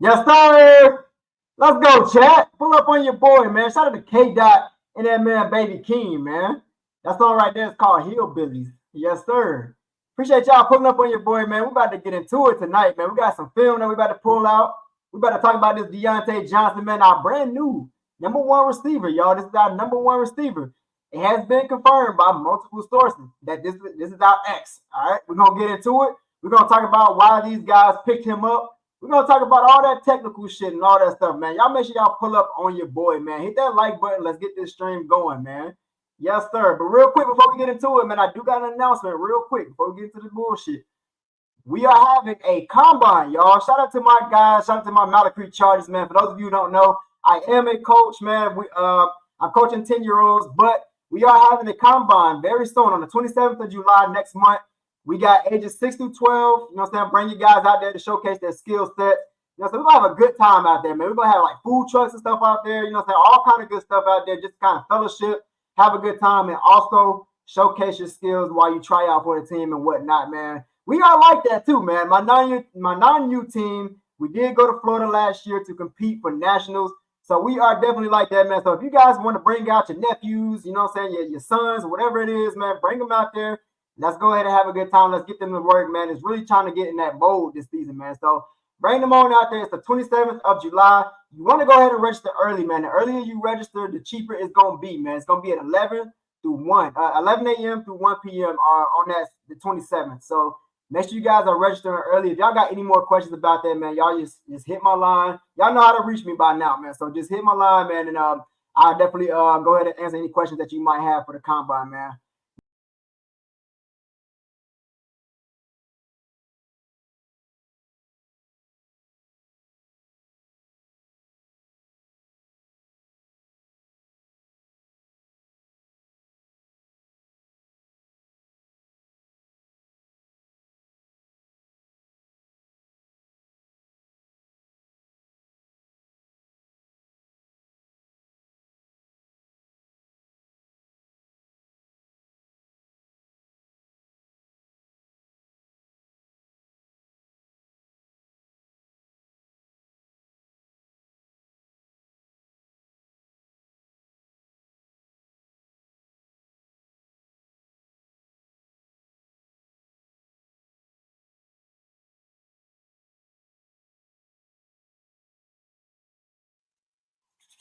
Yes, sir. Let's go, chat. Pull up on your boy, man. Shout out to K Dot and that man, Baby King, man. That song right there is called Hillbillies. Yes, sir. Appreciate y'all pulling up on your boy, man. We about to get into it tonight, man. We got some film that we about to pull out. We about to talk about this Deontae Johnson, man, our brand new number one receiver, y'all. This is our number one receiver. It has been confirmed by multiple sources that this is our X. All right, we're gonna get into it. We're gonna talk about why these guys picked him up. We're gonna talk about all that technical shit and all that stuff, man. Y'all make sure y'all pull up on your boy, man. Hit that like button. Let's get this stream going, man. Yes, sir. But real quick before we get into it, man, I do got an announcement real quick before we get into the bullshit. We are having a combine, y'all. Shout out to my guys. Shout out to my Malice Creek Chargers, man. For those of you who don't know, I am a coach, man. I'm coaching 10-year-olds, but we are having a combine very soon on the 27th of July next month. We got ages 6 through 12. You know what I'm saying? Bring you guys out there to showcase their skill set. You know, so we're going to have a good time out there, man. We're going to have like food trucks and stuff out there. You know what I'm saying? All kind of good stuff out there. Just kind of fellowship, have a good time, and also showcase your skills while you try out for the team and whatnot, man. We are like that too, man. My non-U team, we did go to Florida last year to compete for nationals. So we are definitely like that, man. So if you guys want to bring out your nephews, you know what I'm saying, your sons, whatever it is, man, bring them out there. Let's go ahead and have a good time. Let's get them to work, man. It's really trying to get in that mode this season, man. So bring them on out there. It's the 27th of July. You want to go ahead and register early, man. The earlier you register, the cheaper it's going to be, man. It's going to be at 11 a.m. through 1 p.m. On that the 27th. So make sure you guys are registering early. If y'all got any more questions about that, man, y'all just hit my line. Y'all know how to reach me by now, man. So just hit my line, man, and I'll definitely go ahead and answer any questions that you might have for the combine, man.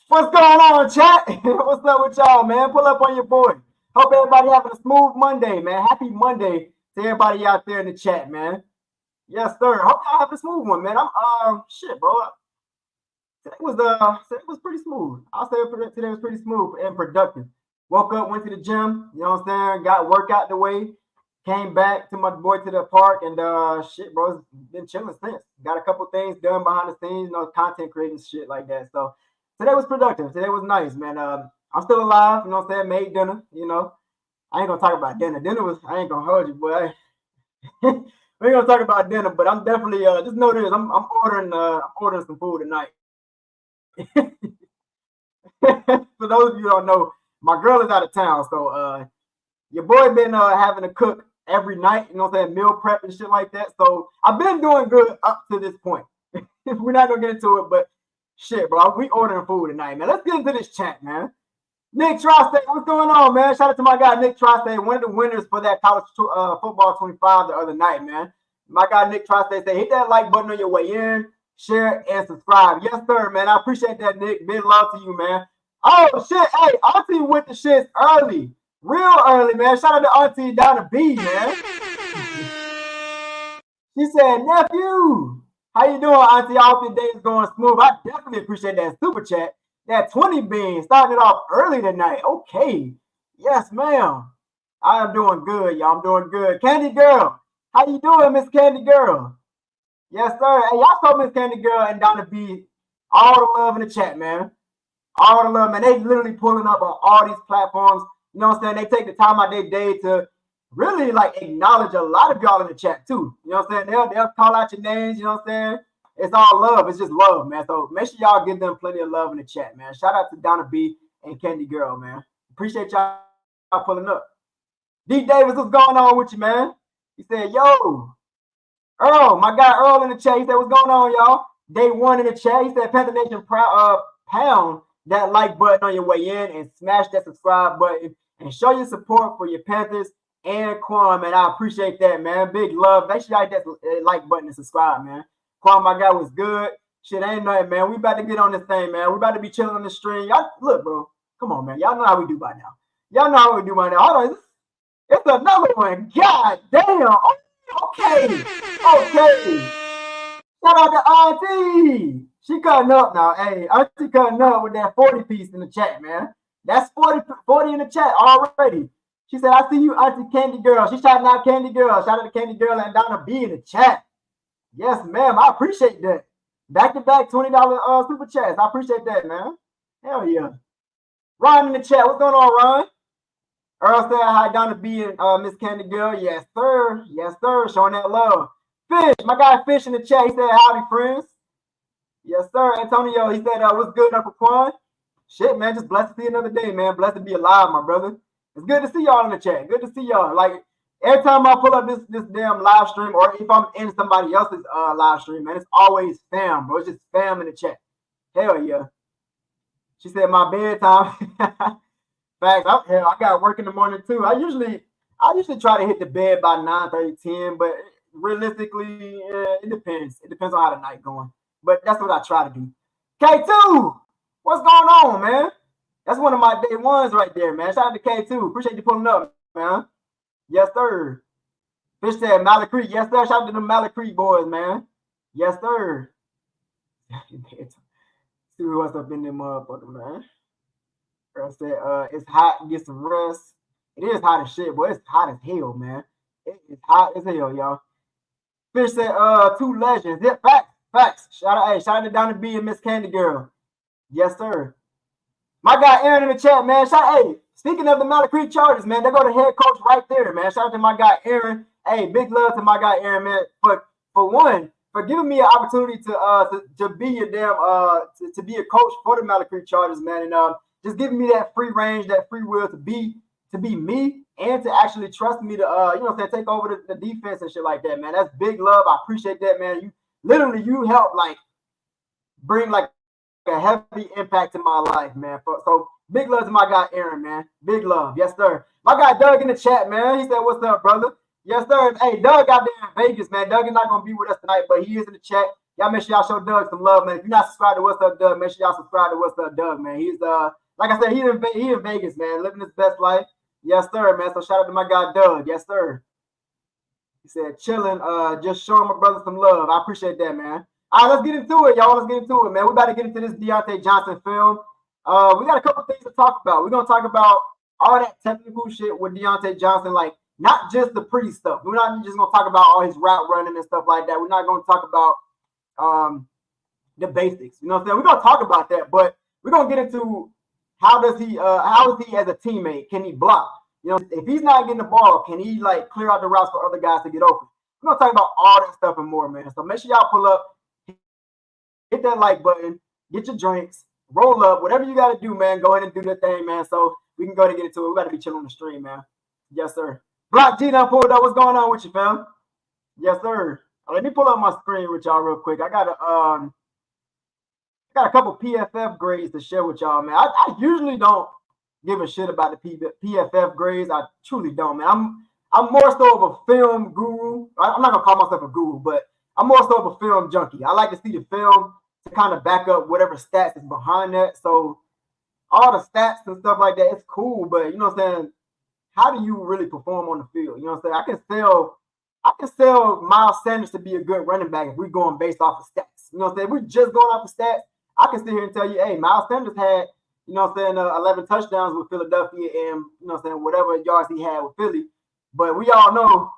What's going on, chat? What's up with y'all, man? Pull up on your boy. Hope everybody having a smooth Monday, man. Happy Monday to everybody out there in the chat, man. Yes, sir. Hope y'all have a smooth one, man. I'm shit, bro. Today was pretty smooth. I'll say today was pretty smooth and productive. Woke up, went to the gym, you know what I'm saying? Got work out the way, came back to my boy to the park, and shit, bro, been chilling since. Got a couple things done behind the scenes, you know, content creating shit like that. So today was productive. Today was nice, man. I'm still alive, you know what I'm saying? Made dinner, you know. I ain't gonna talk about dinner. I ain't gonna hold you, boy. We ain't gonna talk about dinner, but I'm definitely just know this. I'm ordering some food tonight. For those of you who don't know, my girl is out of town, so your boy been having to cook every night, you know what I'm saying, meal prep and shit like that. So I've been doing good up to this point. We're not gonna get into it, but shit, bro, we ordering food tonight, man. Let's get into this chat, man. Nick Trostate, what's going on, man? Shout out to my guy Nick Trostate, one of the winners for that college football 25 the other night, man. My guy Nick Trostate said, hit that like button on your way in, share, and subscribe. Yes, sir, man. I appreciate that, Nick. Big love to you, man. Oh, shit. Hey, Auntie went to shit early. Real early, man. Shout out to Auntie down to B, man. She said, nephew, how you doing, Auntie? I hope your day is going smooth. I definitely appreciate that super chat. That 20 beans started off early tonight. Okay. Yes, ma'am. I am doing good, y'all. I'm doing good. Candy Girl, how you doing, Miss Candy Girl? Yes, sir. Hey, y'all saw Miss Candy Girl and Donna B. All the love in the chat, man. All the love, man. They literally pulling up on all these platforms. You know what I'm saying? They take the time out their day to really like acknowledge a lot of y'all in the chat too. You know what I'm saying? They'll call out your names, you know what I'm saying? It's all love. It's just love, man. So make sure y'all give them plenty of love in the chat, man. Shout out to Donna B and Candy Girl, man. Appreciate y'all pulling up. D Davis, what's going on with you, man? He said, yo, Earl, my guy Earl in the chat. He said, what's going on, y'all? Day One in the chat. He said, Panther Nation, pound that like button on your way in and smash that subscribe button and show your support for your Panthers and Quan, man. I appreciate that, man. Big love. Make sure y'all hit that like button and subscribe, man. Quan, my guy, was good. Shit, ain't nothing, man. We about to get on this thing, man. We about to be chilling on the stream. Y'all, look, bro. Come on, man. Y'all know how we do by now. Y'all know how we do by now. Hold on. It's another one. God damn. Oh, okay. Okay. Shout out to Auntie. She cutting up now. Hey, Auntie cutting up with that 40 piece in the chat, man. That's 40 in the chat already. She said, I see you, Auntie Candy Girl. She's shouting out Candy Girl. Shout out to Candy Girl and Donna B in the chat. Yes, ma'am. I appreciate that. Back-to-back $20 super chats. I appreciate that, man. Hell yeah. Ron in the chat. What's going on, Ron? Earl said hi, Donna B and Miss Candy Girl. Yes, sir. Yes, sir. Showing that love. Fish. My guy Fish in the chat. He said, howdy, friends. Yes, sir. Antonio, he said, what's good, Uncle Quan? Shit, man. Just blessed to see another day, man. Blessed to be alive, my brother. It's good to see y'all in the chat. Good to see y'all. Like, every time I pull up this damn live stream, or if I'm in somebody else's live stream, man, it's always spam, bro. It's just spam in the chat. Hell yeah. She said my bedtime. Facts. I got work in the morning too. I usually try to hit the bed by 9:30, 10, but realistically, it depends. It depends on how the night going. But that's what I try to do. K2, what's going on, man? That's one of my day ones right there, man. Shout out to K2. Appreciate you pulling up, man. Yes, sir. Fish said Malley Creek. Yes, sir. Shout out to the Malley Creek boys, man. Yes, sir. See what's up in them motherfucker, man. Girl said, it's hot, get some rest. It is hot as shit, but it's hot as hell, man. It is hot as hell, y'all. Fish said, two legends. Yeah, facts. Shout out to Donna B and Miss Candy Girl. Yes, sir. My guy Aaron in the chat, man. Speaking of the Malley Creek Chargers, man, they go to head coach right there, man. Shout out to my guy Aaron. Hey, big love to my guy Aaron, man. For giving me an opportunity to be your to be a coach for the Malley Creek Chargers, man, and just giving me that free range, that free will to be me, and to actually trust me to take over the defense and shit like that, man. That's big love. I appreciate that, man. You help like bring like a heavy impact to my life, man. So big love to my guy Aaron, man. Big love. Yes, sir. My guy Doug in the chat, man. He said, what's up, brother? Yes, sir. Hey, Doug out there in Vegas, man. Doug is not going to be with us tonight, but he is in the chat. Y'all make sure y'all show Doug some love, man. If you're not subscribed to What's Up, Doug, make sure y'all subscribe to What's Up, Doug, man. He's, like I said, he in Vegas, man, living his best life. Yes, sir, man. So shout out to my guy Doug. Yes, sir. He said, chilling, just showing my brother some love. I appreciate that, man. All right, let's get into it, y'all. Let's get into it, man. We about to get into this Deontae Johnson film. We got a couple things to talk about. We're going to talk about all that technical shit with Deontae Johnson, like not just the pretty stuff. We're not just going to talk about all his route running and stuff like that. We're not going to talk about the basics. You know what I'm saying? We're going to talk about that, but we're going to get into how is he as a teammate? Can he block? You know, if he's not getting the ball, can he like clear out the routes for other guys to get open? We're going to talk about all that stuff and more, man. So make sure y'all pull up. Hit that like button, get your drinks, roll up, whatever you got to do, man. Go ahead and do that thing, man. So we can go ahead and get into it. We got to be chilling on the stream, man. Yes, sir. Block G done pulled up. What's going on with you, fam? Yes, sir. Let me pull up my screen with y'all real quick. I got a couple PFF grades to share with y'all, man. I usually don't give a shit about the PFF grades. I truly don't, man. I'm more so of a film guru. I'm not gonna call myself a guru, but I'm more so of a film junkie. I like to see the film to kind of back up whatever stats is behind that. So all the stats and stuff like that, it's cool, but you know what I'm saying? How do you really perform on the field? You know what I'm saying? I can sell Miles Sanders to be a good running back if we're going based off of stats. You know what I'm saying? If we're just going off of stats, I can sit here and tell you, hey, Miles Sanders had, you know what I'm saying, 11 touchdowns with Philadelphia and, you know what I'm saying, whatever yards he had with Philly. But we all know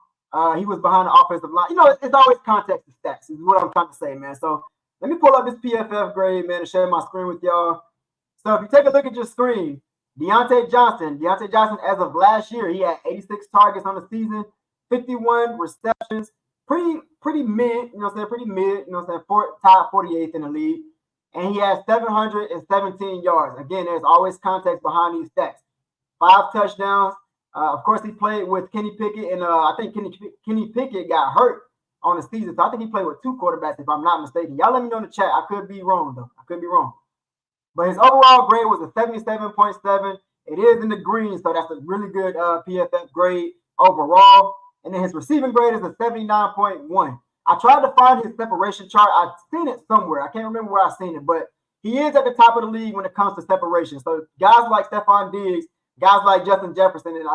he was behind the offensive line. You know, it's always context to stats is what I'm trying to say, man. So let me pull up this PFF grade, man, and share my screen with y'all. So if you take a look at your screen, Deontae Johnson, as of last year, he had 86 targets on the season, 51 receptions, pretty mid, you know what I'm saying, pretty mid, you know what I'm saying, top 48th in the league. And he has 717 yards. Again, there's always context behind these stats. 5 touchdowns. Of course, he played with Kenny Pickett, and I think Kenny Pickett got hurt on the season. So I think he played with 2 quarterbacks, if I'm not mistaken. Y'all let me know in the chat. I could be wrong, though. I could be wrong. But his overall grade was a 77.7. It is in the green, so that's a really good PFF grade overall. And then his receiving grade is a 79.1. I tried to find his separation chart. I've seen it somewhere. I can't remember where I've seen it, but he is at the top of the league when it comes to separation. So guys like Stephon Diggs, guys like Justin Jefferson and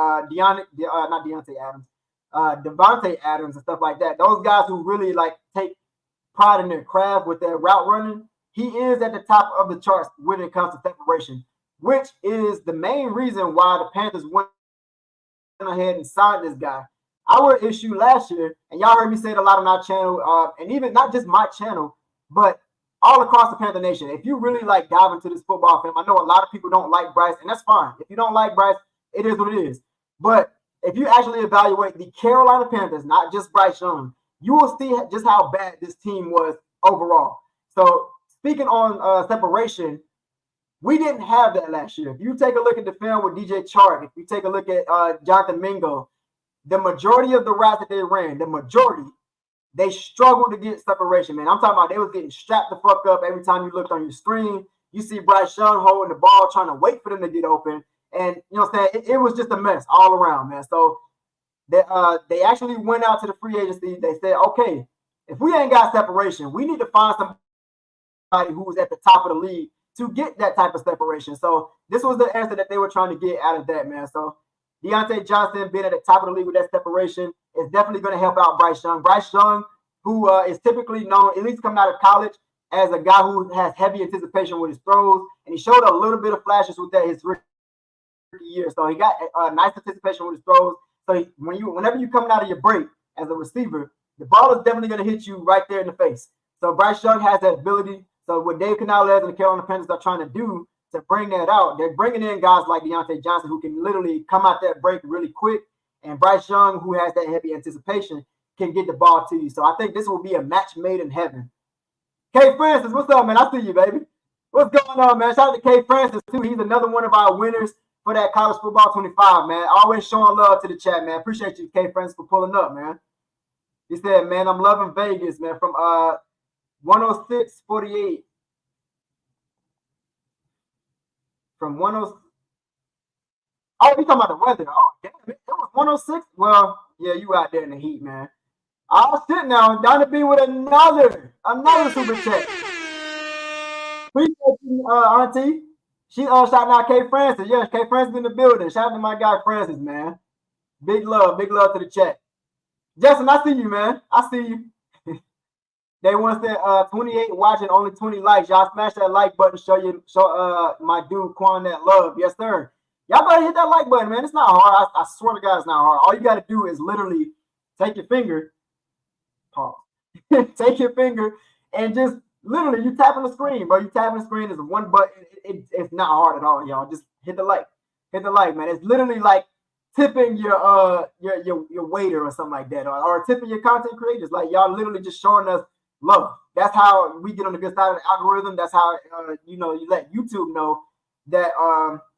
Devontae Adams and stuff like that. Those guys who really like take pride in their craft with their route running, he is at the top of the charts when it comes to separation, which is the main reason why the Panthers went ahead and signed this guy. Our issue last year, and y'all heard me say it a lot on our channel, and even not just my channel, but all across the Panther Nation. If you really like dive into this football film, I know a lot of people don't like Bryce, and that's fine. If you don't like Bryce, it is what it is. But if you actually evaluate the Carolina Panthers, not just Bryce Young, you will see just how bad this team was overall. So speaking on separation, we didn't have that last year. If you take a look at the film with DJ Chark, if you take a look at Jonathan Mingo, the majority of the routes that they ran, they struggled to get separation, man. I'm talking about they was getting strapped the fuck up every time you looked on your screen. You see Bryce Young holding the ball, trying to wait for them to get open. And, you know what I'm saying, it was just a mess all around, man. So they actually went out to the free agency. They said, okay, if we ain't got separation, we need to find somebody who's at the top of the league to get that type of separation. So this was the answer that they were trying to get out of that, man. So Deontae Johnson being at the top of the league with that separation is definitely going to help out Bryce Young. Bryce Young, who is typically known, at least coming out of college, as a guy who has heavy anticipation with his throws, and he showed a little bit of flashes with that his rookie year. So he got nice anticipation with his throws. So whenever you coming out of your break as a receiver, the ball is definitely going to hit you right there in the face. So Bryce Young has that ability. So what Dave Canales and the Carolina Panthers are trying to do to bring that out, they're bringing in guys like Deontae Johnson who can literally come out that break really quick, and Bryce Young, who has that heavy anticipation, can get the ball to you. So I think this will be a match made in heaven. K Francis, what's up, man? I see you, baby. What's going on, man? Shout out to K Francis, too. He's another one of our winners for that College Football 25, man. Always showing love to the chat, man. Appreciate you, K Francis, for pulling up, man. He said, man, I'm loving Vegas, man, from 106.48. From 106. Oh, you talking about the weather. Oh, damn it. It was 106. Well, yeah, you out there in the heat, man. Oh, shit now. Down to be with another super chat. Appreciate you, Auntie. She shouting out K Francis. Yes, K Francis in the building. Shout out to my guy Francis, man. Big love to the chat. Justin, I see you, man. I see you. They once said 28 watching, only 20 likes. Y'all smash that like button. Show my dude Quan that love. Yes, sir. Y'all better hit that like button, man. It's not hard. I swear to God, it's not hard. All you got to do is literally take your finger, pause, take your finger, and just literally you tapping the screen, bro. You tapping the screen is one button. It's not hard at all, y'all. Just hit the like. Hit the like, man. It's literally like tipping your waiter or something like that, or tipping your content creators. Like y'all literally just showing us love. That's how we get on the good side of the algorithm. That's how you let YouTube know that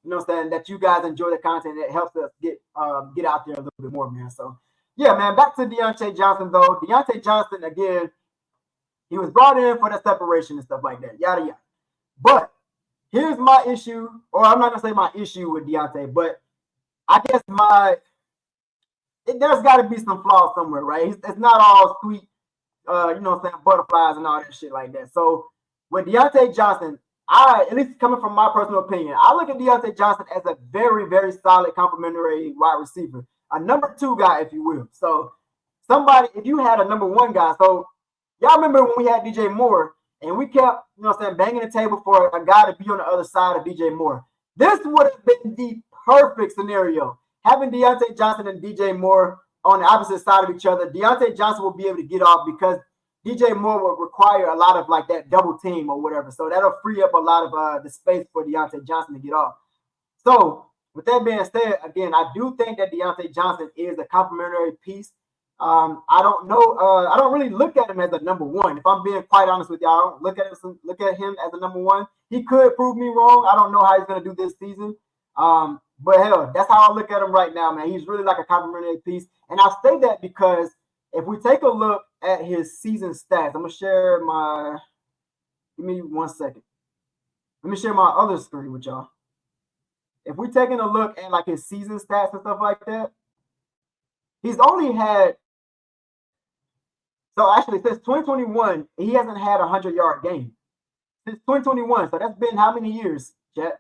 you know what I'm saying, that you guys enjoy the content. That helps us get out there a little bit more, man. So yeah, man, back to Deontae Johnson though. Deontae Johnson, again, he was brought in for the separation and stuff like that, yada yada. But here's my issue, or I'm not gonna say my issue with Deontae, but I guess there's got to be some flaws somewhere, right? It's not all sweet, you know what I'm saying, butterflies and all that shit like that. So with Deontae Johnson, at least coming from my personal opinion, I look at Deontae Johnson as a very, very solid complementary wide receiver, a number 2 guy, if you will. So somebody, if you had a number 1 guy, so y'all remember when we had DJ Moore and we kept, you know what I'm saying, banging the table for a guy to be on the other side of DJ Moore. This would have been the perfect scenario. Having Deontae Johnson and DJ Moore on the opposite side of each other, Deontae Johnson will be able to get off because DJ Moore will require a lot of like that double team or whatever. So that'll free up a lot of the space for Deontae Johnson to get off. So with that being said, again, I do think that Deontae Johnson is a complementary piece. I don't know. I don't really look at him as a number 1. If I'm being quite honest with y'all, I don't look at him as a number 1. He could prove me wrong. I don't know how he's going to do this season. But hell, that's how I look at him right now, man. He's really like a complementary piece. And I say that because if we take a look at his season stats, I'm gonna share my. Give me 1 second. Let me share my other screen with y'all. If we're taking a look at like his season stats and stuff like that, he's only had. So actually, since 2021, he hasn't had a 100-yard game. Since 2021, so that's been how many years, Chet?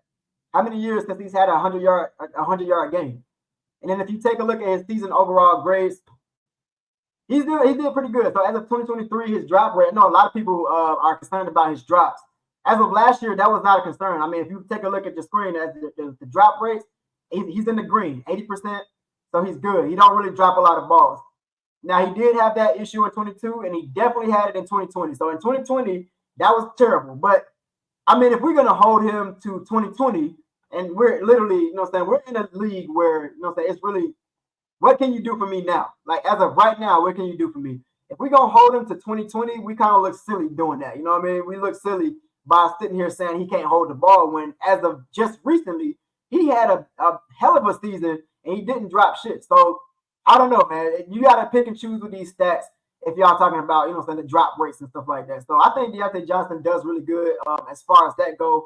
How many years since he's had a 100-yard game? And then if you take a look at his season overall grades, he did pretty good. So as of 2023, his drop rate. No, a lot of people are concerned about his drops. As of last year, that was not a concern. I mean, if you take a look at the screen, as the drop rates, he's in the green, 80%. So he's good. He don't really drop a lot of balls. Now, he did have that issue in 22, and he definitely had it in 2020. So in 2020, that was terrible. But, I mean, if we're going to hold him to 2020, and we're literally, you know what I'm saying, we're in a league where, you know what I'm saying, it's really, what can you do for me now? Like, as of right now, what can you do for me? If we're going to hold him to 2020, we kind of look silly doing that. You know what I mean? We look silly by sitting here saying he can't hold the ball when, as of just recently, he had a hell of a season, and he didn't drop shit. So, I don't know, man. You got to pick and choose with these stats if y'all talking about, you know, the drop rates and stuff like that. So I think Deontae Johnson does really good as far as that goes.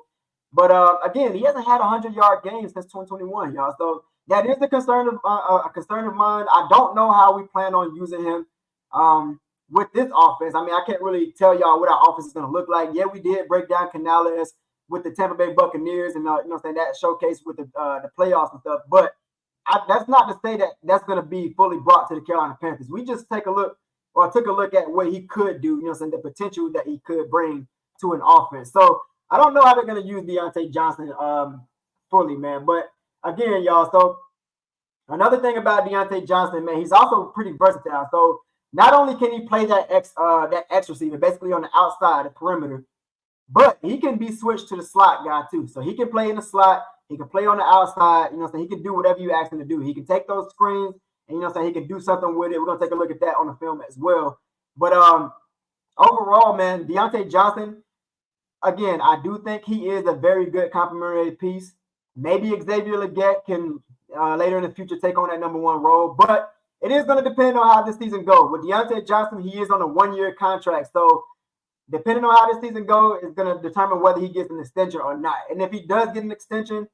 But again, he hasn't had a 100-yard game since 2021, y'all. So that is a concern of mine. I don't know how we plan on using him with this offense. I mean, I can't really tell y'all what our offense is going to look like. Yeah, we did break down Canales with the Tampa Bay Buccaneers and you know, that showcase with the playoffs and stuff, but that's not to say that that's going to be fully brought to the Carolina Panthers. We just took a look at what he could do, you know, the potential that he could bring to an offense. So I don't know how they're going to use Deontae Johnson fully, man. But again, y'all, so another thing about Deontae Johnson, man, he's also pretty versatile. So not only can he play that X receiver, basically on the outside, the perimeter, but he can be switched to the slot guy too. So he can play in the slot. He can play on the outside, you know, so he can do whatever you ask him to do. He can take those screens, and you know, so he can do something with it. We're gonna take a look at that on the film as well. But overall, man, Deontae Johnson, again, I do think he is a very good complementary piece. Maybe Xavier Legette can later in the future take on that number one role, but it is going to depend on how this season goes. With Deontae Johnson, he is on a 1-year contract, so depending on how this season goes, is going to determine whether he gets an extension or not. And if he does get an extension,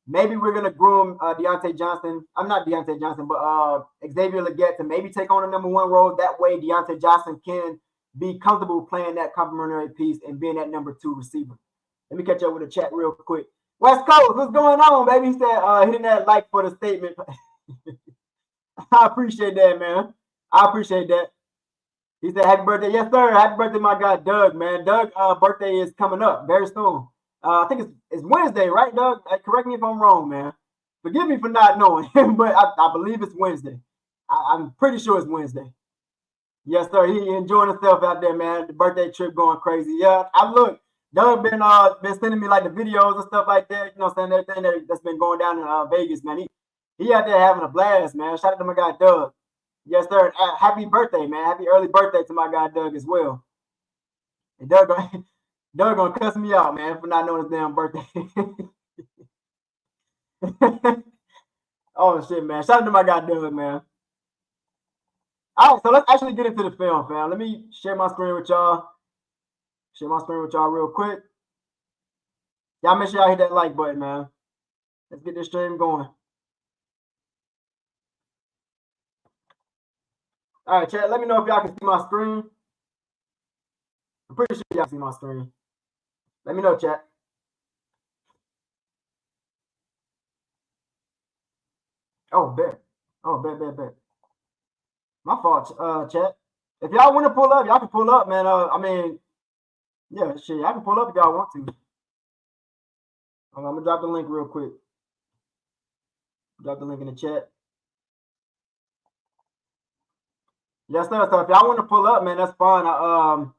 maybe we're going to groom Deontae Johnson. I'm not Deontae Johnson, but Xavier Legette to maybe take on a number one role. That way, Deontae Johnson can be comfortable playing that complementary piece and being that number 2 receiver. Let me catch up with the chat real quick. West Coast, what's going on, baby? He said hitting that like for the statement. I appreciate that, man. I appreciate that. He said, happy birthday. Yes, sir. Happy birthday, my guy, Doug, man. Doug's birthday is coming up very soon. I think it's Wednesday, right, Doug? Correct me if I'm wrong, man. Forgive me for not knowing, but I believe it's Wednesday. I'm pretty sure it's Wednesday. Yes, sir. He enjoying himself out there, man. The birthday trip going crazy. Yeah, Doug been sending me like the videos and stuff like that. You know what I'm saying? Everything that's been going down in Vegas, man. He out there having a blast, man. Shout out to my guy, Doug. Yes, sir. Happy birthday, man. Happy early birthday to my guy, Doug, as well. And Doug gonna cuss me out, man, for not knowing his damn birthday. Oh, shit, man. Shout out to my guy, Doug, man. All right, so let's actually get into the film, fam. Let me share my screen with y'all. Share my screen with y'all real quick. Y'all make sure y'all hit that like button, man. Let's get this stream going. All right, chat, let me know if y'all can see my screen. I'm pretty sure y'all see my screen. Let me know, chat. Oh, bet. Oh, bet. My fault, chat. If y'all want to pull up, y'all can pull up, man. I mean, yeah, shit, y'all can pull up if y'all want to. I'm going to drop the link real quick. Drop the link in the chat. Yes, sir. So if y'all want to pull up, man, that's fine.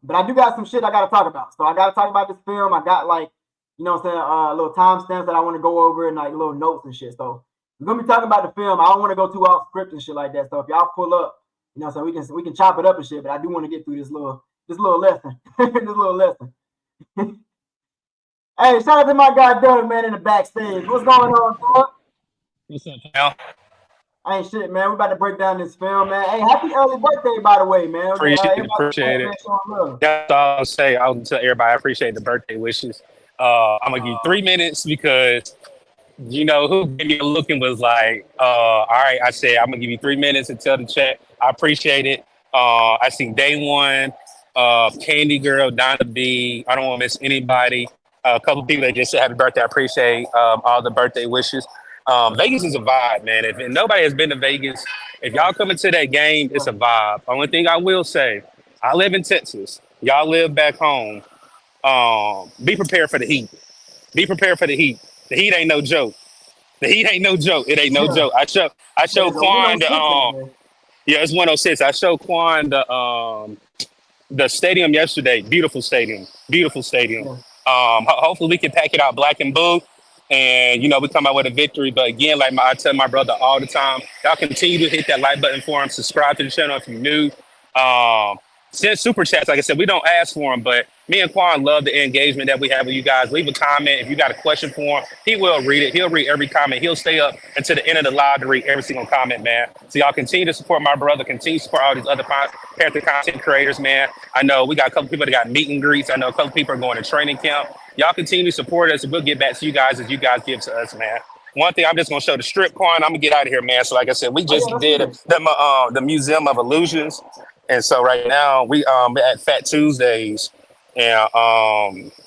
But I do got some shit I got to talk about. So I got to talk about this film. I got like, you know what I'm saying, little timestamps that I want to go over and like little notes and shit. So we're going to be talking about the film. I don't want to go too off script and shit like that. So if y'all pull up, you know, so we can chop it up and shit. But I do want to get through this little lesson. This little lesson. Hey, shout out to my guy Doug, man, in the backstage. What's going on, Doug? What's up, pal? Ain't shit, man. We about to break down this film, man. Hey, happy early birthday, by the way, man. Appreciate Man, it. That's all I'll say. I'll tell everybody I appreciate the birthday wishes. I'm gonna give you 3 minutes because who gave me a look and was like, all right, I said I'm gonna give you 3 minutes and tell the chat. I appreciate it. I seen Day One, Candy Girl, Donna B. I don't want to miss anybody. A couple people that just said happy birthday. I appreciate all the birthday wishes. Vegas is a vibe, man. If nobody has been to Vegas, if y'all come into that game, it's a vibe. Only thing I will say, I live in Texas. Y'all live back home. Be prepared for the heat. Be prepared for the heat. The heat ain't no joke. The heat ain't no joke. It ain't no joke. I showed Quan the yeah, it's 106. I showed Quan the stadium yesterday. Beautiful stadium. Beautiful stadium. Hopefully we can pack it out black and blue. And we come out with a victory. But again, like I tell my brother all the time, y'all continue to hit that like button for him. Subscribe to the channel if you're new. Send super chats. Like I said, we don't ask for them, but me and Quan love the engagement that we have with you guys. Leave a comment if you got a question for him. He will read it. He'll read every comment. He'll stay up until the end of the live to read every single comment, man. So y'all continue to support my brother. Continue to support all these other Panther content creators, man. I know we got a couple people that got meet and greets. I know a couple people are going to training camp. Y'all continue to support us, and we'll get back to you guys as you guys give to us, man. One thing, I'm just gonna show the strip, Quan. I'm gonna get out of here, man. So like I said, we just did the Museum of Illusions. And so right now we at Fat Tuesdays, and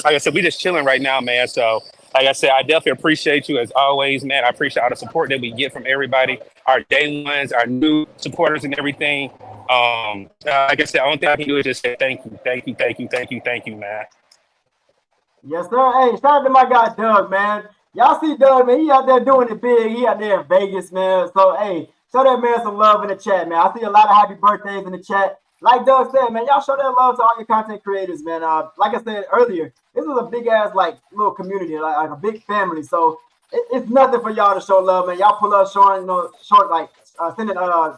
like I said, we just chilling right now, man. So like I said, I definitely appreciate you as always, man. I appreciate all the support that we get from everybody, our day ones, our new supporters, and everything. Like I said, the only thing I can do is just say thank you, man. Yes, sir. Hey, shout out to my guy Doug, man. Y'all see Doug, man. He out there doing it big. He out there in Vegas, man. So hey. Show that man some love in the chat, man. I see a lot of happy birthdays in the chat. Like Doug said, man, y'all show that love to all your content creators, man. Like I said earlier, this is a big ass little community, like a big family. So it's nothing for y'all to show love, man. Y'all pull up showing, sending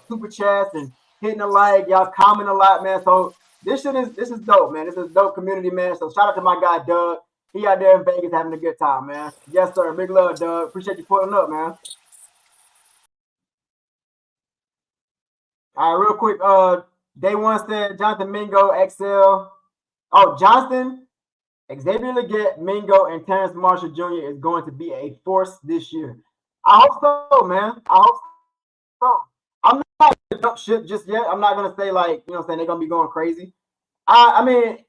super chats and hitting a like. Y'all comment a lot, man. So this is dope, man. This is a dope community, man. So shout out to my guy Doug. He out there in Vegas having a good time, man. Yes, sir. Big love, Doug. Appreciate you pulling up, man. All right, real quick. Day One said Jonathan Mingo, XL. Oh, Johnston, Xavier Legette, Mingo, and Terrence Marshall Jr. is going to be a force this year. I hope so, man. I hope so. I'm not going to jump ship just yet. I'm not going to say they're going to be going crazy. I mean,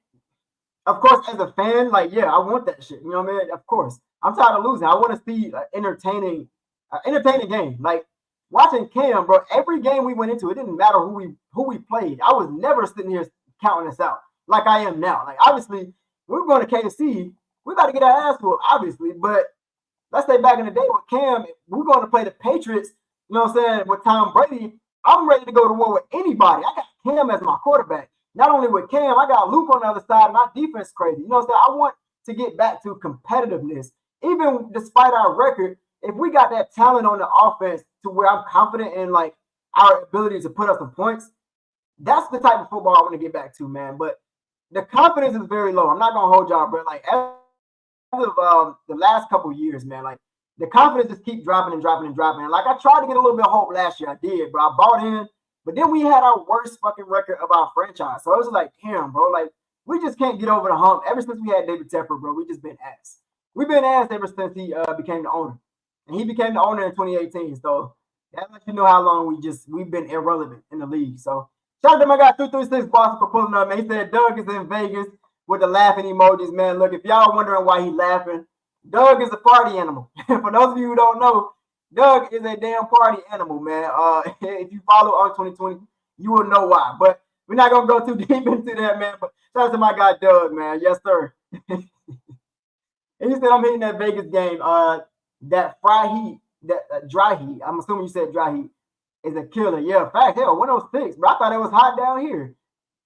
of course, as a fan, I want that shit. You know what I mean? Of course. I'm tired of losing. I want to see entertaining game. Watching Cam, bro, every game we went into, it didn't matter who we played. I was never sitting here counting us out like I am now. Obviously, we're going to KC, we got to get our ass whooped, obviously. But let's say back in the day with Cam, we're going to play the Patriots, you know what I'm saying, with Tom Brady. I'm ready to go to war with anybody. I got Cam as my quarterback. Not only with Cam, I got Luke on the other side, and my defense is crazy. You know what I'm saying? I want to get back to competitiveness. Even despite our record, if we got that talent on the offense to where I'm confident in our ability to put up some points, that's the type of football I want to get back to, man. But the confidence is very low. I'm not gonna hold y'all, bro. As of the last couple of years, man, the confidence just keep dropping and dropping and dropping. And I tried to get a little bit of hope last year. I did, bro. I bought in, but then we had our worst fucking record of our franchise. So it was damn, bro. We just can't get over the hump. Ever since we had David Tepper, bro, we just been ass. We've been ass ever since he became the owner. And he became the owner in 2018. So that lets you know how long we've been irrelevant in the league. So shout out to my guy 336 Boston for pulling up, man. He said Doug is in Vegas with the laughing emojis, man. Look, if y'all wondering why he's laughing, Doug is a party animal. For those of you who don't know, Doug is a damn party animal, man. If you follow on 2020, you will know why. But we're not gonna go too deep into that, man. But shout out to my guy Doug, man. Yes, sir. And he said I'm hitting that Vegas game. That dry heat, I'm assuming you said dry heat, is a killer. Yeah, fact, hell, 106, bro. I thought it was hot down here.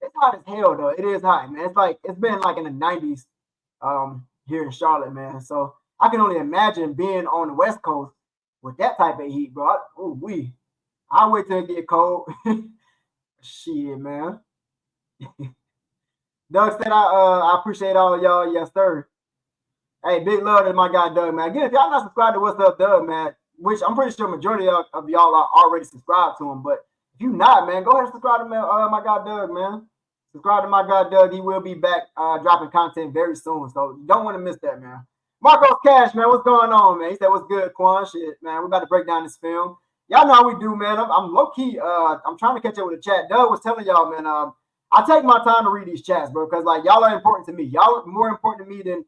It's hot as hell, though. It is hot, man. It's been in the 90s here in Charlotte, man. So I can only imagine being on the West Coast with that type of heat, bro. I'll wait till it get cold. Shit, man. Doug said I appreciate all of y'all. Yes, sir. Hey, big love to my guy Doug, man. Again, if y'all not subscribed to What's Up, Doug, man, which I'm pretty sure majority of y'all are already subscribed to him. But if you not, man, go ahead and subscribe to my guy Doug, man. Subscribe to my guy Doug. He will be back dropping content very soon. So you don't want to miss that, man. Marcos Cash, man, what's going on, man? He said, what's good, Quan? Shit, man, we're about to break down this film. Y'all know how we do, man. I'm low-key. I'm trying to catch up with the chat. Doug was telling y'all, man, I take my time to read these chats, bro, because, like, y'all are important to me. Y'all are more important to me than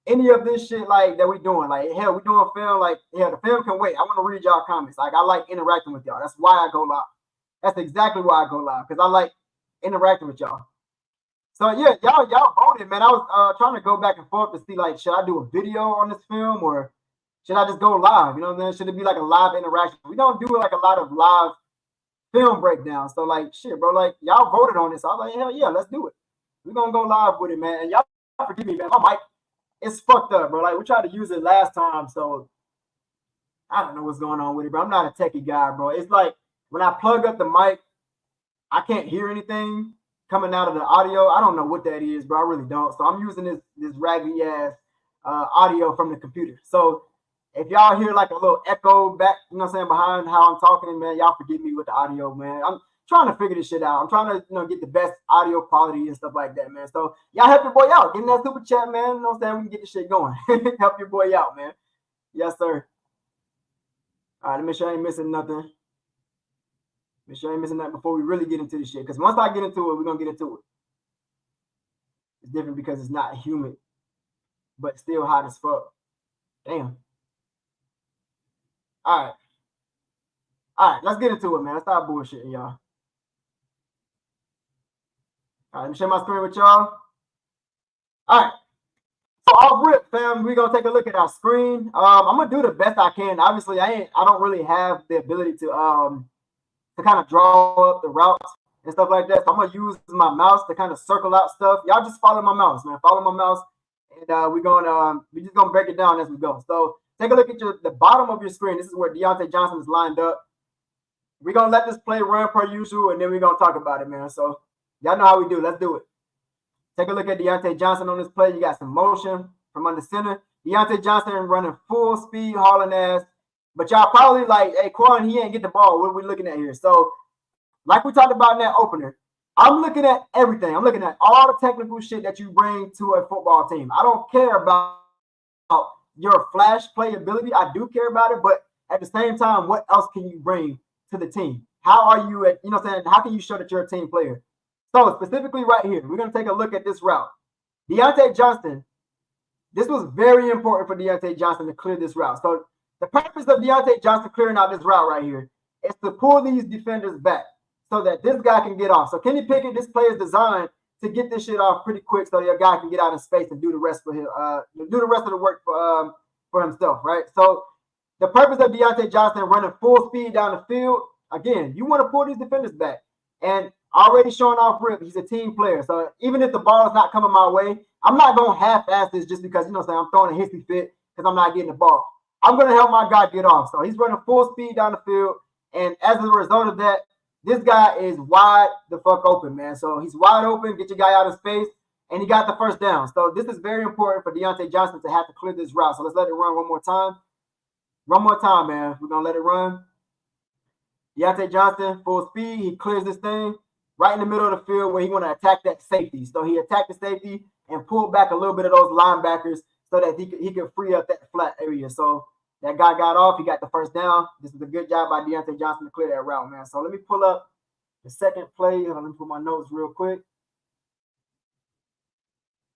any of this shit, like, that we doing. Like, hell, we doing film. Like, hell, the film can wait. I want to read y'all comments. Like, I like interacting with y'all. That's why I go live. That's exactly why I go live, because I like interacting with y'all. So yeah, y'all voted, man. I was trying to go back and forth to see, like, should I do a video on this film or should I just go live? You know what I mean? Should it be like a live interaction? We don't do like a lot of live film breakdowns. So like, shit, bro, like y'all voted on this. So I was like, hell yeah, let's do it. We're gonna go live with it, man. And y'all forgive me, man. My mic is fucked up, bro. Like we tried to use it last time, so I don't know what's going on with it, bro. I'm not a techie guy, bro. It's like when I plug up the mic, I can't hear anything coming out of the audio. I don't know what that is, bro. I really don't. So I'm using this raggedy ass audio from the computer. So if y'all hear like a little echo back, you know what I'm saying, behind how I'm talking, man, y'all forgive me with the audio, man. I'm trying to figure this shit out. I'm trying to, get the best audio quality and stuff like that, man. So y'all help your boy out. Get in that super chat, man. You know what I'm saying? We can get this shit going. Help your boy out, man. Yes, sir. All right, let me make sure I ain't missing nothing. Make sure I ain't missing that before we really get into this shit. Because once I get into it, we're going to get into it. It's different because it's not humid, but still hot as fuck. Damn. All right, let's get into it, man. Let's stop bullshitting, y'all. All right, let me share my screen with y'all. All right. So off rip, fam, we're gonna take a look at our screen. I'm gonna do the best I can. Obviously, I don't really have the ability to kind of draw up the routes and stuff like that. So I'm gonna use my mouse to kind of circle out stuff. Y'all just follow my mouse, man. Follow my mouse, and we're just gonna break it down as we go. So take a look at the bottom of your screen. This is where Deontae Johnson is lined up. We're gonna let this play run per usual, and then we're gonna talk about it, man. So y'all know how we do. Let's do it. Take a look at Deontae Johnson on this play. You got some motion from under center. Deontae Johnson running full speed, hauling ass. But y'all probably like, hey, Quan, he ain't get the ball. What are we looking at here? So, like we talked about in that opener, I'm looking at everything. I'm looking at all the technical shit that you bring to a football team. I don't care about your flash playability. I do care about it, but at the same time, what else can you bring to the team? How are you at, how can you show that you're a team player? So specifically right here, we're going to take a look at this route. Deontae Johnson, this was very important for Deontae Johnson to clear this route. So the purpose of Deontae Johnson clearing out this route right here is to pull these defenders back so that this guy can get off. So Kenny Pickett, this play is designed to get this shit off pretty quick so your guy can get out in space and do the rest for him, do the rest of the work for himself, right? So the purpose of Deontae Johnson running full speed down the field, again, you want to pull these defenders back. And already showing off rip, he's a team player. So even if the ball is not coming my way, I'm not going to half-ass this just because, I'm throwing a hissy fit because I'm not getting the ball. I'm going to help my guy get off. So he's running full speed down the field. And as a result of that, this guy is wide the fuck open, man. So he's wide open, get your guy out of space, and he got the first down. So this is very important for Deontae Johnson to have to clear this route. So let's let it run one more time. One more time, man. We're going to let it run. Deontae Johnson, full speed. He clears this thing right in the middle of the field where he want to attack that safety. So he attacked the safety and pulled back a little bit of those linebackers so that he could free up that flat area. So that guy got off. He got the first down. This is a good job by Deontae Johnson to clear that route, man. So let me pull up the second play. Let me put my notes real quick.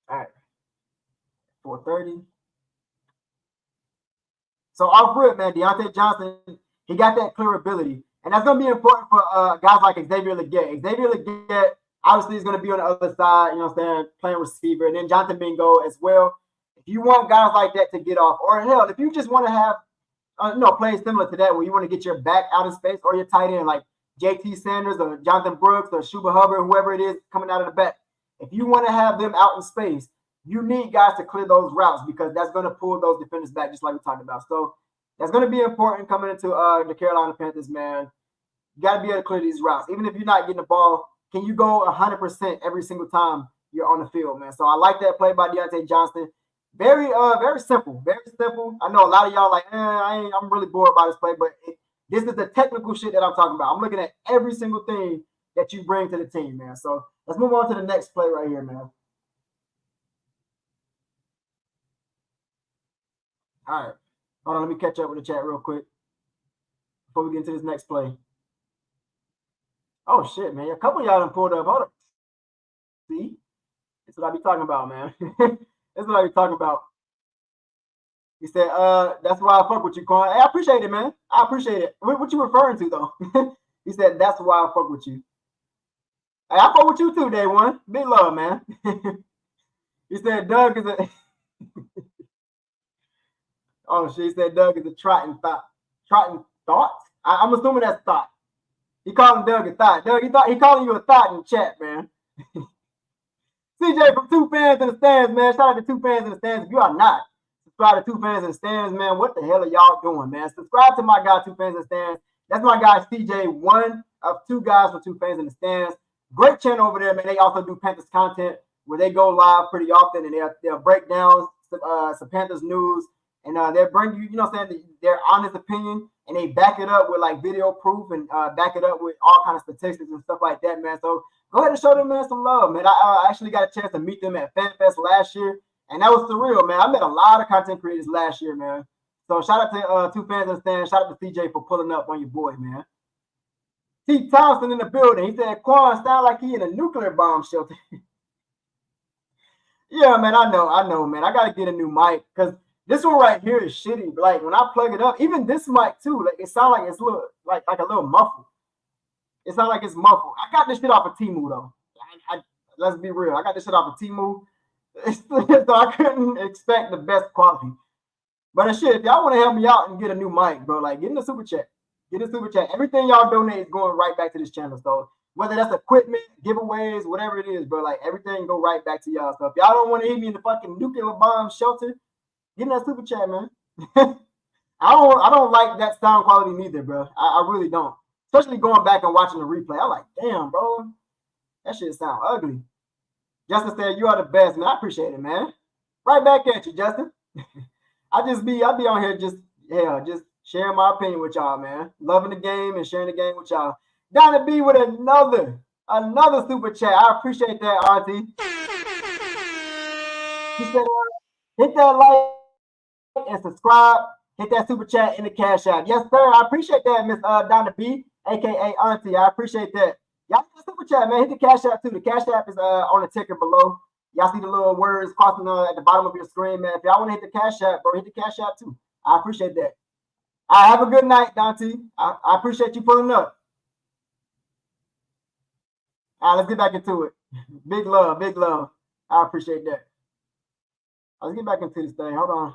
All right. 4:30. So off rip, man, Deontae Johnson, he got that clear ability. And that's going to be important for guys like Xavier Legette. Xavier Legette obviously is going to be on the other side, playing receiver. And then Jonathan Mingo as well. If you want guys like that to get off, or hell, if you just want to have, plays similar to that where you want to get your back out of space or your tight end like JT Sanders or Jonathan Brooks or Shuba Hubbard, whoever it is coming out of the back. If you want to have them out in space, you need guys to clear those routes because that's going to pull those defenders back just like we talked about. So that's going to be important coming into the Carolina Panthers, man. You got to be able to clear these routes. Even if you're not getting the ball, can you go 100% every single time you're on the field, man? So I like that play by Deontae Johnson. very simple, very simple. I know a lot of y'all like, I'm really bored by this play, but this is the technical shit that I'm talking about. I'm looking at every single thing that you bring to the team, man. So let's move on to the next play right here, man. All right. Hold on, let me catch up with the chat real quick before we get into this next play. Oh, shit, man. A couple of y'all done pulled up. Hold up. See? That's what I be talking about, man. That's what I be talking about. He said, that's why I fuck with you, Quan. Hey, I appreciate it, man. I appreciate it. What you referring to, though? He said, that's why I fuck with you. Hey, I fuck with you, too, day one. Big love, man. He said, Doug is a... Oh, she said Doug is a trotting thought. Trotting thought? I'm assuming that's thought. He called him Doug a thought. Doug, he calling you a thought in the chat, man. CJ from Two Fans in the Stands, man. Shout out to Two Fans in the Stands. If you are not subscribed to Two Fans in the Stands, man, what the hell are y'all doing, man? Subscribe to my guy, Two Fans in the Stands. That's my guy, CJ, one of two guys from Two Fans in the Stands. Great channel over there, man. They also do Panthers content where they go live pretty often and they'll break down some Panthers news. And they'll bring you, what I'm saying, their honest opinion, and they back it up with like video proof and back it up with all kinds of statistics and stuff like that, man. So go ahead and show them, man, some love, man. I actually got a chance to meet them at FanFest last year, and that was surreal, man. I met a lot of content creators last year, man. So shout out to Two Fans in the Stand. Shout out to CJ for pulling up on your boy, man. T. Thompson in the building. He said, Quan sound like he in a nuclear bomb shelter. Yeah, man, I know, man. I got to get a new mic because this one right here is shitty. Like when I plug it up, even this mic too, like it sounds like it's a little like a little muffled. It sounds like it's muffled. I got this shit off of Temu though. Let's be real. I got this shit off of Temu, so I couldn't expect the best quality. But shit, if y'all want to help me out and get a new mic, bro, like get in the super chat. Get in the super chat. Everything y'all donate is going right back to this channel. So whether that's equipment, giveaways, whatever it is, bro, like everything go right back to y'all. So if y'all don't want to hit me in the fucking nuclear bomb shelter, get in that super chat, man. I don't like that sound quality neither, bro. I really don't. Especially going back and watching the replay. I'm like, damn, bro. That shit sound ugly. Justin said, you are the best, man. I appreciate it, man. Right back at you, Justin. I be on here just sharing my opinion with y'all, man. Loving the game and sharing the game with y'all. Donna B with another super chat. I appreciate that, Auntie. She said, hit that like and subscribe. Hit that super chat in the cash app. Yes, sir. I appreciate that, Miss Donna B, aka Auntie. I appreciate that. Y'all hit the super chat, man. Hit the cash app too. The cash app is on the ticker below. Y'all see the little words crossing at the bottom of your screen, man. If y'all want to hit the cash app, bro, hit the cash app too. I appreciate that. All right, have a good night, Dante. I appreciate you pulling up. All right, let's get back into it. Big love, big love. I appreciate that. Let's get back into this thing. Hold on.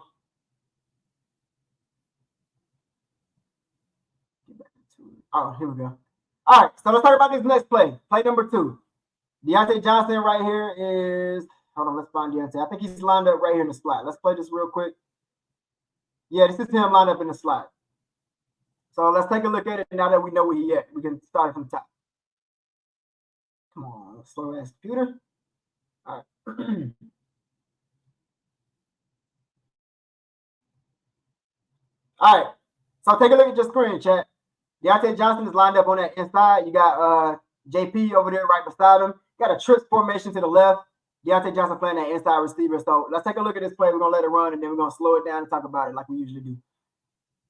Get back into it. Oh, here we go. All right, so let's talk about this next play. Play number 2. Deontae Johnson right here is, hold on, let's find Deontae. I think he's lined up right here in the slot. Let's play this real quick. Yeah, this is him lined up in the slot. So let's take a look at it now that we know where he at. We can start from the top. Come on, slow ass computer. All right. All right. So take a look at your screen, chat. Deontae Johnson is lined up on that inside. You got JP over there right beside him. Got a trips formation to the left. Deontae Johnson playing that inside receiver. So let's take a look at this play. We're going to let it run, and then we're going to slow it down and talk about it like we usually do.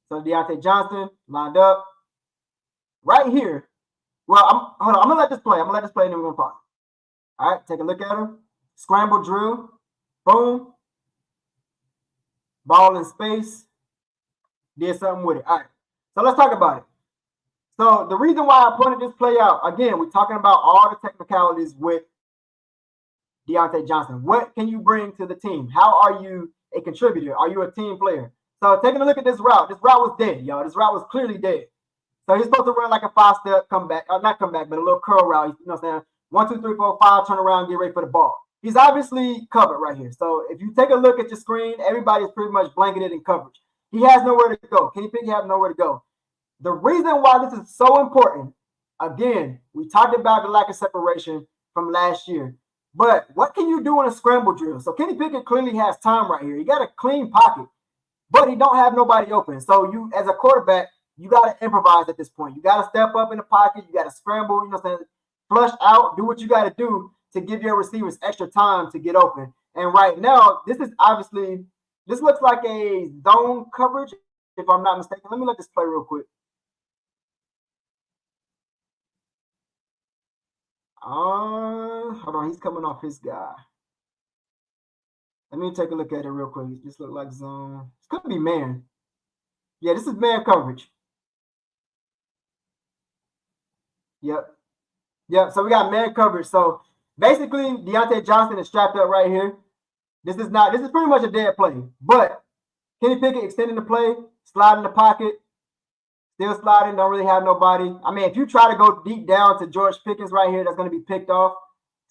So Deontae Johnson lined up right here. Well, hold on. I'm going to let this play. I'm going to let this play, and then we're going to pause. All right, take a look at him. Scramble drill. Boom. Ball in space. Did something with it. All right, so let's talk about it. So the reason why I pointed this play out, again, we're talking about all the technicalities with Deontae Johnson. What can you bring to the team? How are you a contributor? Are you a team player? So taking a look at this route was dead, y'all. This route was clearly dead. So he's supposed to run like a 5-step comeback, not comeback, but a little curl route. You know what I'm saying? 1, 2, 3, 4, 5, turn around, get ready for the ball. He's obviously covered right here. So if you take a look at your screen, everybody's pretty much blanketed in coverage. He has nowhere to go. Kenny Pickett has nowhere to go. The reason why this is so important, again, we talked about the lack of separation from last year. But what can you do in a scramble drill? So Kenny Pickett clearly has time right here. He got a clean pocket, but he don't have nobody open. So you, as a quarterback, you got to improvise at this point. You got to step up in the pocket. You got to scramble, you know what I'm saying? Flush out, do what you got to do to give your receivers extra time to get open. And right now, this is obviously, this looks like a zone coverage, if I'm not mistaken. Let me let this play real quick. Hold on, he's coming off his guy. Let me take a look at it real quick. This look like zone. This could be man. Yeah, this is man coverage. Yep. So we got man coverage. So basically, Deontae Johnson is strapped up right here. This is pretty much a dead play. But Kenny Pickett extending the play, sliding the pocket, still sliding, don't really have nobody. I mean, if you try to go deep down to George Pickens right here, that's going to be picked off.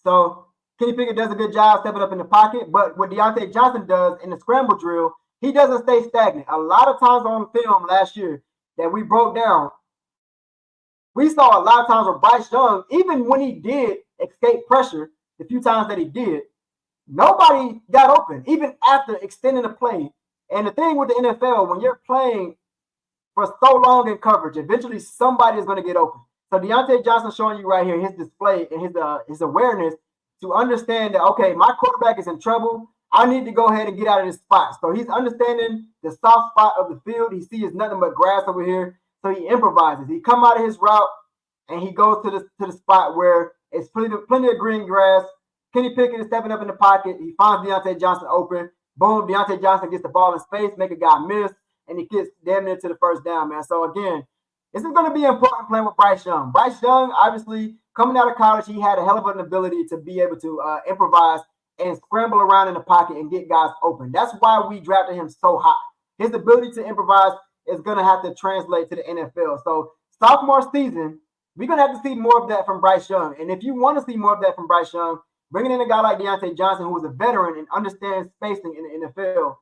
So Kenny Pickett does a good job stepping up in the pocket. But what Deontae Johnson does in the scramble drill, he doesn't stay stagnant. A lot of times on film last year that we broke down, we saw a lot of times where Bryce Young, even when he did escape pressure, the few times that he did, nobody got open, even after extending the play. And the thing with the NFL, when you're playing for so long in coverage, eventually somebody is going to get open. So Deontae Johnson showing you right here his display and his awareness to understand that, okay, my quarterback is in trouble. I need to go ahead and get out of this spot. So he's understanding the soft spot of the field. He sees nothing but grass over here. So he improvises. He come out of his route and he goes to the spot where it's plenty of green grass. Kenny Pickett is stepping up in the pocket. He finds Deontae Johnson open. Boom, Deontae Johnson gets the ball in space, make a guy miss, and he gets damn near to the first down, man. So again, this is going to be important playing with Bryce Young. Bryce Young, obviously, coming out of college, he had a hell of an ability to be able to improvise and scramble around in the pocket and get guys open. That's why we drafted him so high. His ability to improvise is going to have to translate to the NFL. So sophomore season, we're going to have to see more of that from Bryce Young. And if you want to see more of that from Bryce Young, bringing in a guy like Deontae Johnson, who is a veteran and understands spacing in the NFL,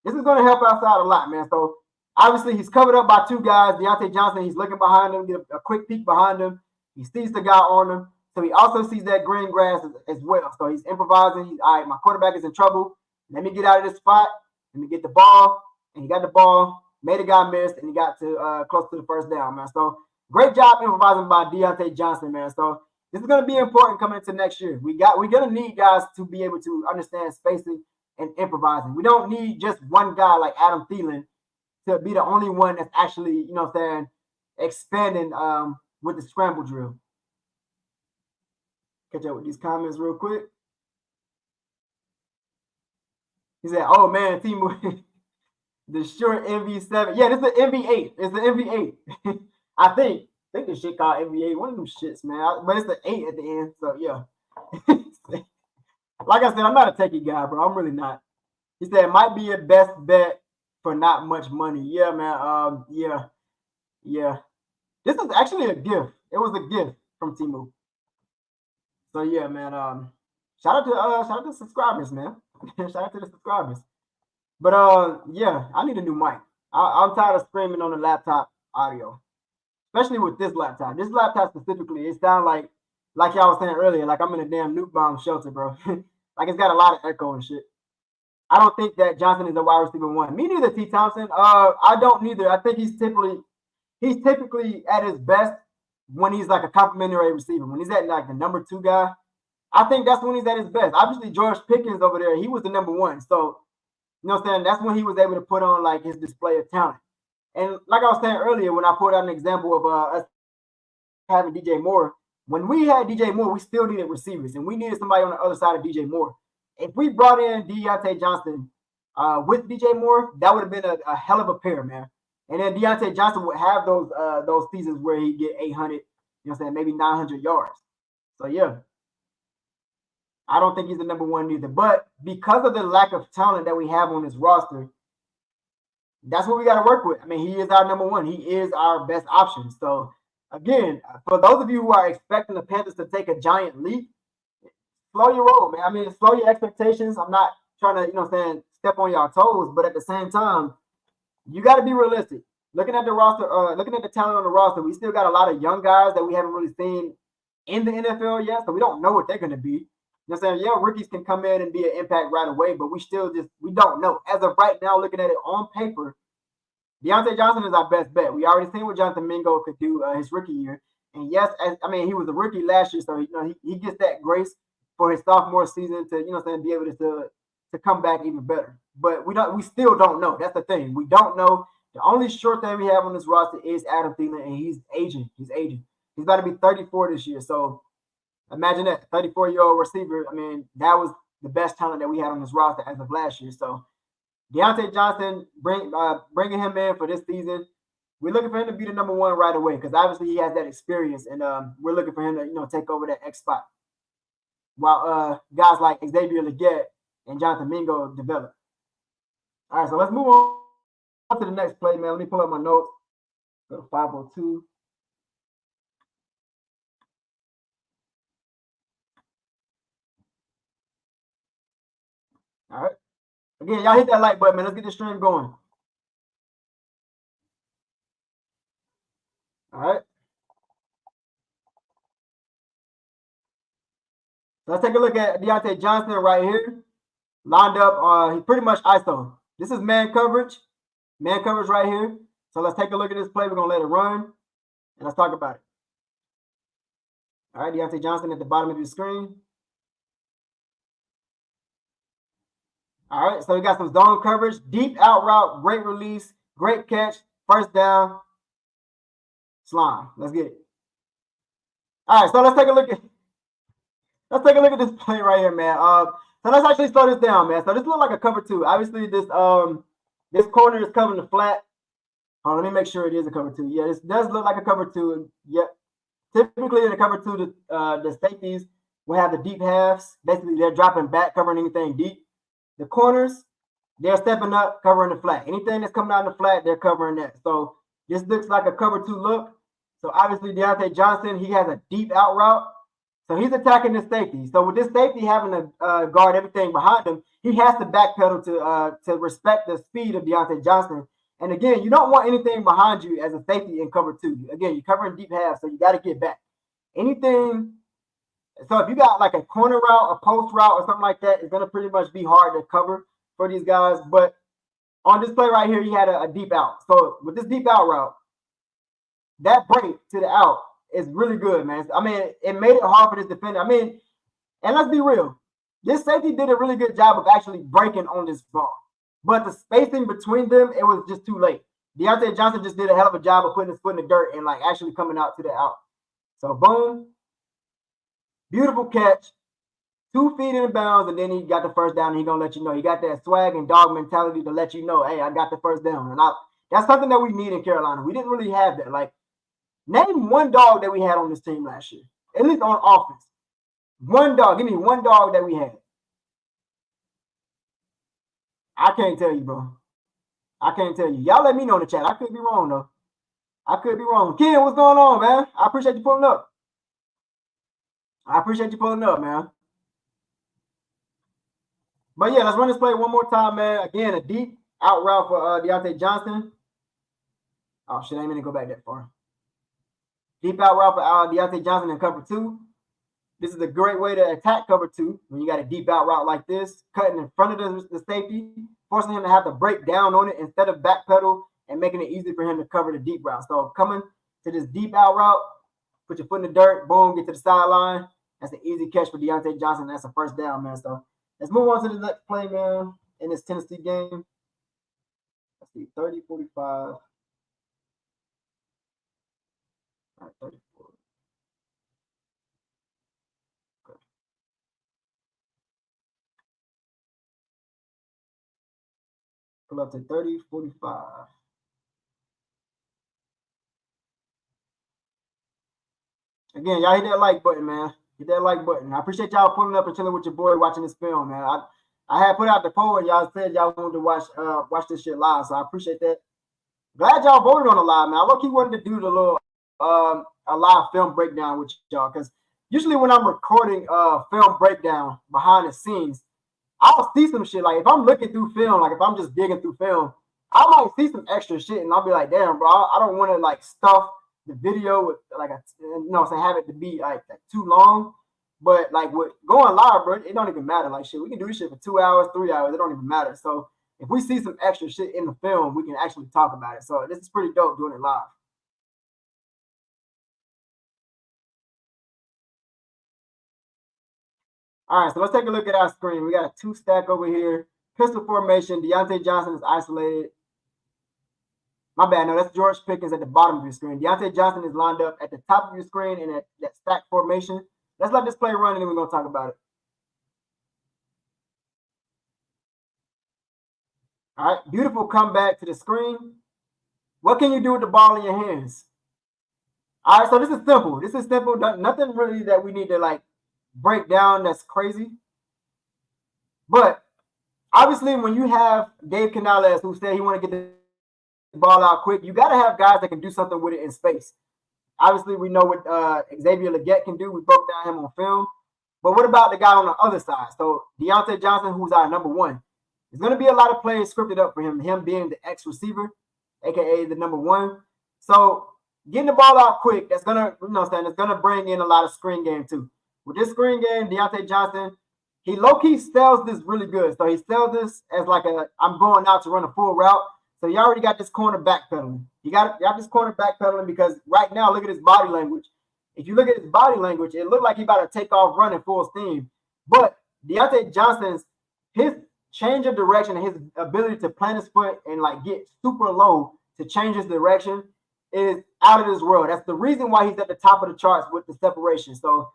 this is going to help us out a lot, man. So obviously he's covered up by two guys. Deontae Johnson, he's looking behind him, get a quick peek behind him. He sees the guy on him. So he also sees that green grass as well. So he's improvising. He's, all right, my quarterback is in trouble. Let me get out of this spot. Let me get the ball. And he got the ball, made a guy miss, and he got to close to the first down, man. So great job improvising by Deontae Johnson, man. So this is going to be important coming into next year. We're going to need guys to be able to understand spacing and improvising. We don't need just one guy like Adam Thielen to be the only one that's actually, you know what I'm saying, expanding with the scramble drill. Catch up with these comments real quick. He said, oh man, team the short MV7. Yeah, this is an MV8. It's an MV8. I think this shit called MV8. One of them shits, man. But it's the 8 at the end. So yeah. Like I said, I'm not a techie guy, bro. I'm really not. He said it might be your best bet for not much money. Yeah, man. Yeah. This is actually a gift. It was a gift from Temu. So yeah, man. Shout out to subscribers, man. Shout out to the subscribers. But yeah, I need a new mic. I'm tired of screaming on the laptop audio, especially with this laptop. This laptop specifically, it sounds like y'all was saying earlier, like I'm in a damn nuke bomb shelter, bro. Like it's got a lot of echo and shit. I don't think that Johnson is a wide receiver one. Me neither, T. Thompson. I don't neither. I think he's typically at his best when he's like a complimentary receiver. When he's at like the number 2 guy, I think that's when he's at his best. Obviously, George Pickens over there, he was the number 1. So, you know what I'm saying? That's when he was able to put on like his display of talent. And like I was saying earlier, when I put out an example of us having DJ Moore, when we had DJ Moore, we still needed receivers, and we needed somebody on the other side of DJ Moore. If we brought in Deontae Johnson with DJ Moore, that would have been a hell of a pair, man. And then Deontae Johnson would have those seasons where he get 800, you know what I'm saying, maybe 900 yards. So yeah, I don't think he's the number 1 either. But because of the lack of talent that we have on this roster, that's what we got to work with. I mean, he is our number 1. He is our best option. So again, for those of you who are expecting the Panthers to take a giant leap, slow your roll, man. I mean, slow your expectations. I'm not trying to, you know what I'm saying, step on y'all toes, but at the same time, you got to be realistic. Looking at the roster, looking at the talent on the roster, we still got a lot of young guys that we haven't really seen in the NFL yet, so we don't know what they're going to be. You know what I'm saying? Yeah, rookies can come in and be an impact right away, but we don't know. As of right now, looking at it on paper, Deontae Johnson is our best bet. We already seen what Jonathan Mingo could do his rookie year. And yes, he was a rookie last year, so he gets that grace for his sophomore season to be able to come back even better. But we still don't know. That's the thing. We don't know. The only short thing we have on this roster is Adam Thielen, and he's aging. He's about to be 34 this year. So imagine that 34-year-old receiver. That was the best talent that we had on this roster as of last year. So Deontae Johnson, bringing him in for this season, we're looking for him to be the number one right away because obviously he has that experience, and we're looking for him to take over that X spot while guys like Xavier Legette and Jonathan Mingo develop. All right, so let's move on to the next play, man. Let me pull up my notes. Go to 502. All right. Again, y'all hit that like button, man. Let's get this stream going. All right. So let's take a look at Deontae Johnson right here. Lined up, he pretty much ISO. This is man coverage right here. So let's take a look at this play. We're going to let it run, and let's talk about it. All right, Deontae Johnson at the bottom of your screen. All right, so we got some zone coverage, deep out route, great release, great catch, first down, slime. Let's get it. All right, so let's take a look at this play right here, man. So let's actually slow this down, man. So this looks like a cover two. Obviously, this corner is covering the flat. Let me make sure it is a cover two. Yeah, this does look like a cover two. Yeah, typically in a cover two, the safeties will have the deep halves. Basically, they're dropping back, covering anything deep. The corners, they're stepping up, covering the flat. Anything that's coming out in the flat, they're covering that. So this looks like a cover two look. So obviously, Deontae Johnson, he has a deep out route. So he's attacking the safety. So with this safety having to guard everything behind him, he has to backpedal to respect the speed of Deontae Johnson. And again, you don't want anything behind you as a safety in cover two. Again, you're covering deep half, so you got to get back. Anything. So if you got like a corner route, a post route, or something like that, it's going to pretty much be hard to cover for these guys. But on this play right here, he had a deep out. So with this deep out route, that break to the out is really good, man. It made it hard for this defender. And let's be real. This safety did a really good job of actually breaking on this ball. But the spacing between them, it was just too late. Deontae Johnson just did a hell of a job of putting his foot in the dirt and like actually coming out to the out. So boom. Beautiful catch. 2 feet in bounds, and then he got the first down, and he's going to let you know. He got that swag and dog mentality to let you know, hey, I got the first down. And that's something that we need in Carolina. We didn't really have that. Like, name one dog that we had on this team last year, at least on offense. One dog. Give me one dog that we had. I can't tell you, bro. I can't tell you. Y'all let me know in the chat. I could be wrong, though. I could be wrong. Ken, what's going on, man? I appreciate you pulling up. Man. But yeah, let's run this play one more time, man. Again, a deep out route for Deontae Johnson. Oh, shit, I ain't meant to go back that far. Deep out route for Deontae Johnson in cover two. This is a great way to attack cover two when you got a deep out route like this, cutting in front of the safety, forcing him to have to break down on it instead of backpedal and making it easy for him to cover the deep route. So coming to this deep out route, put your foot in the dirt, boom, get to the sideline. That's an easy catch for Deontae Johnson. That's a first down, man. So let's move on to the next play, man, in this Tennessee game. Let's see, 30, 45. All right, 34. Okay. Pull up to 30, 45. Again, y'all hit that like button, man. Hit that like button. I appreciate y'all pulling up and chilling with your boy watching this film, man. I had put out the poll and y'all said y'all wanted to watch this shit live, so I appreciate that. Glad y'all voted on the live, man. I low-key wanted to do the little a live film breakdown with y'all, because usually when I'm recording film breakdown behind the scenes, I'll see some shit. Like if I'm looking through film, like if I'm just digging through film, I might see some extra shit and I'll be like, damn, bro, I don't want to like stuff the video with like have it to be like too long. But like with going live, bro, it don't even matter. Like shit, we can do this shit for 2 hours, 3 hours. It don't even matter. So if we see some extra shit in the film, we can actually talk about it. So this is pretty dope doing it live. All right, so let's take a look at our screen. We got a 2-stack over here. Pistol formation. Deontae Johnson is isolated. My bad. No, that's George Pickens at the bottom of your screen. Deontae Johnson is lined up at the top of your screen in that stack formation. Let's let this play run, and then we're going to talk about it. All right, beautiful comeback to the screen. What can you do with the ball in your hands? All right, so this is simple. This is simple. Nothing really that we need to like break down that's crazy. But obviously, when you have Dave Canales who said he want to get the ball out quick, you got to have guys that can do something with it in space. Obviously, we know what Xavier Legette can do. We broke down him on film. But what about the guy on the other side? So Deontae Johnson, who's our number one. There's going to be a lot of plays scripted up for him being the X receiver, a.k.a. the number one. So getting the ball out quick, that's going to, it's going to bring in a lot of screen game too. With this screen game, Deontae Johnson, he low-key sells this really good. So he sells this as like I'm going out to run a full route. So you already got this corner backpedaling. You got this corner backpedaling because right now, look at his body language. If you look at his body language, it looked like he about to take off running full steam. But Deontae Johnson's, his change of direction and his ability to plant his foot and like get super low to change his direction is out of this world. That's the reason why he's at the top of the charts with the separation. So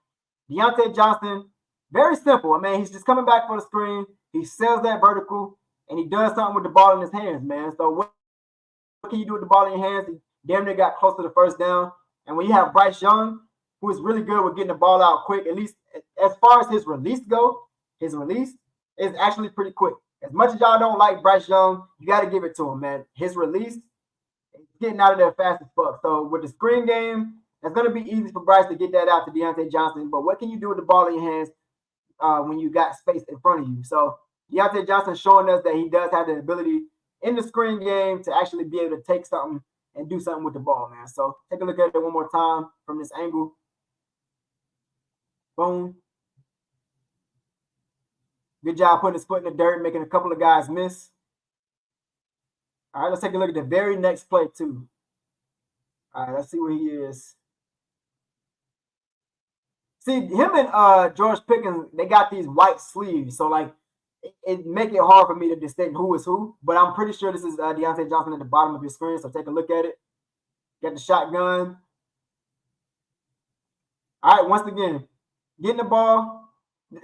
Deontae Johnson, very simple. I mean, he's just coming back for the screen. He sells that vertical, and he does something with the ball in his hands, man. So what can you do with the ball in your hands? He damn near got close to the first down. And when you have Bryce Young, who is really good with getting the ball out quick, at least as far as his release go, his release is actually pretty quick. As much as y'all don't like Bryce Young, you got to give it to him, man. His release is getting out of there fast as fuck. So with the screen game, it's going to be easy for Bryce to get that out to Deontae Johnson. But what can you do with the ball in your hands when you got space in front of you? So Deontae Johnson showing us that he does have the ability in the screen game to actually be able to take something and do something with the ball, man. So take a look at it one more time from this angle. Boom. Good job putting his foot in the dirt, making a couple of guys miss. All right, let's take a look at the very next play, too. All right, let's see where he is. See, him and George Pickens, they got these white sleeves. So, like, it make it hard for me to distinguish who is who. But I'm pretty sure this is Deontae Johnson at the bottom of your screen. So take a look at it. Got the shotgun. All right, once again, getting the ball.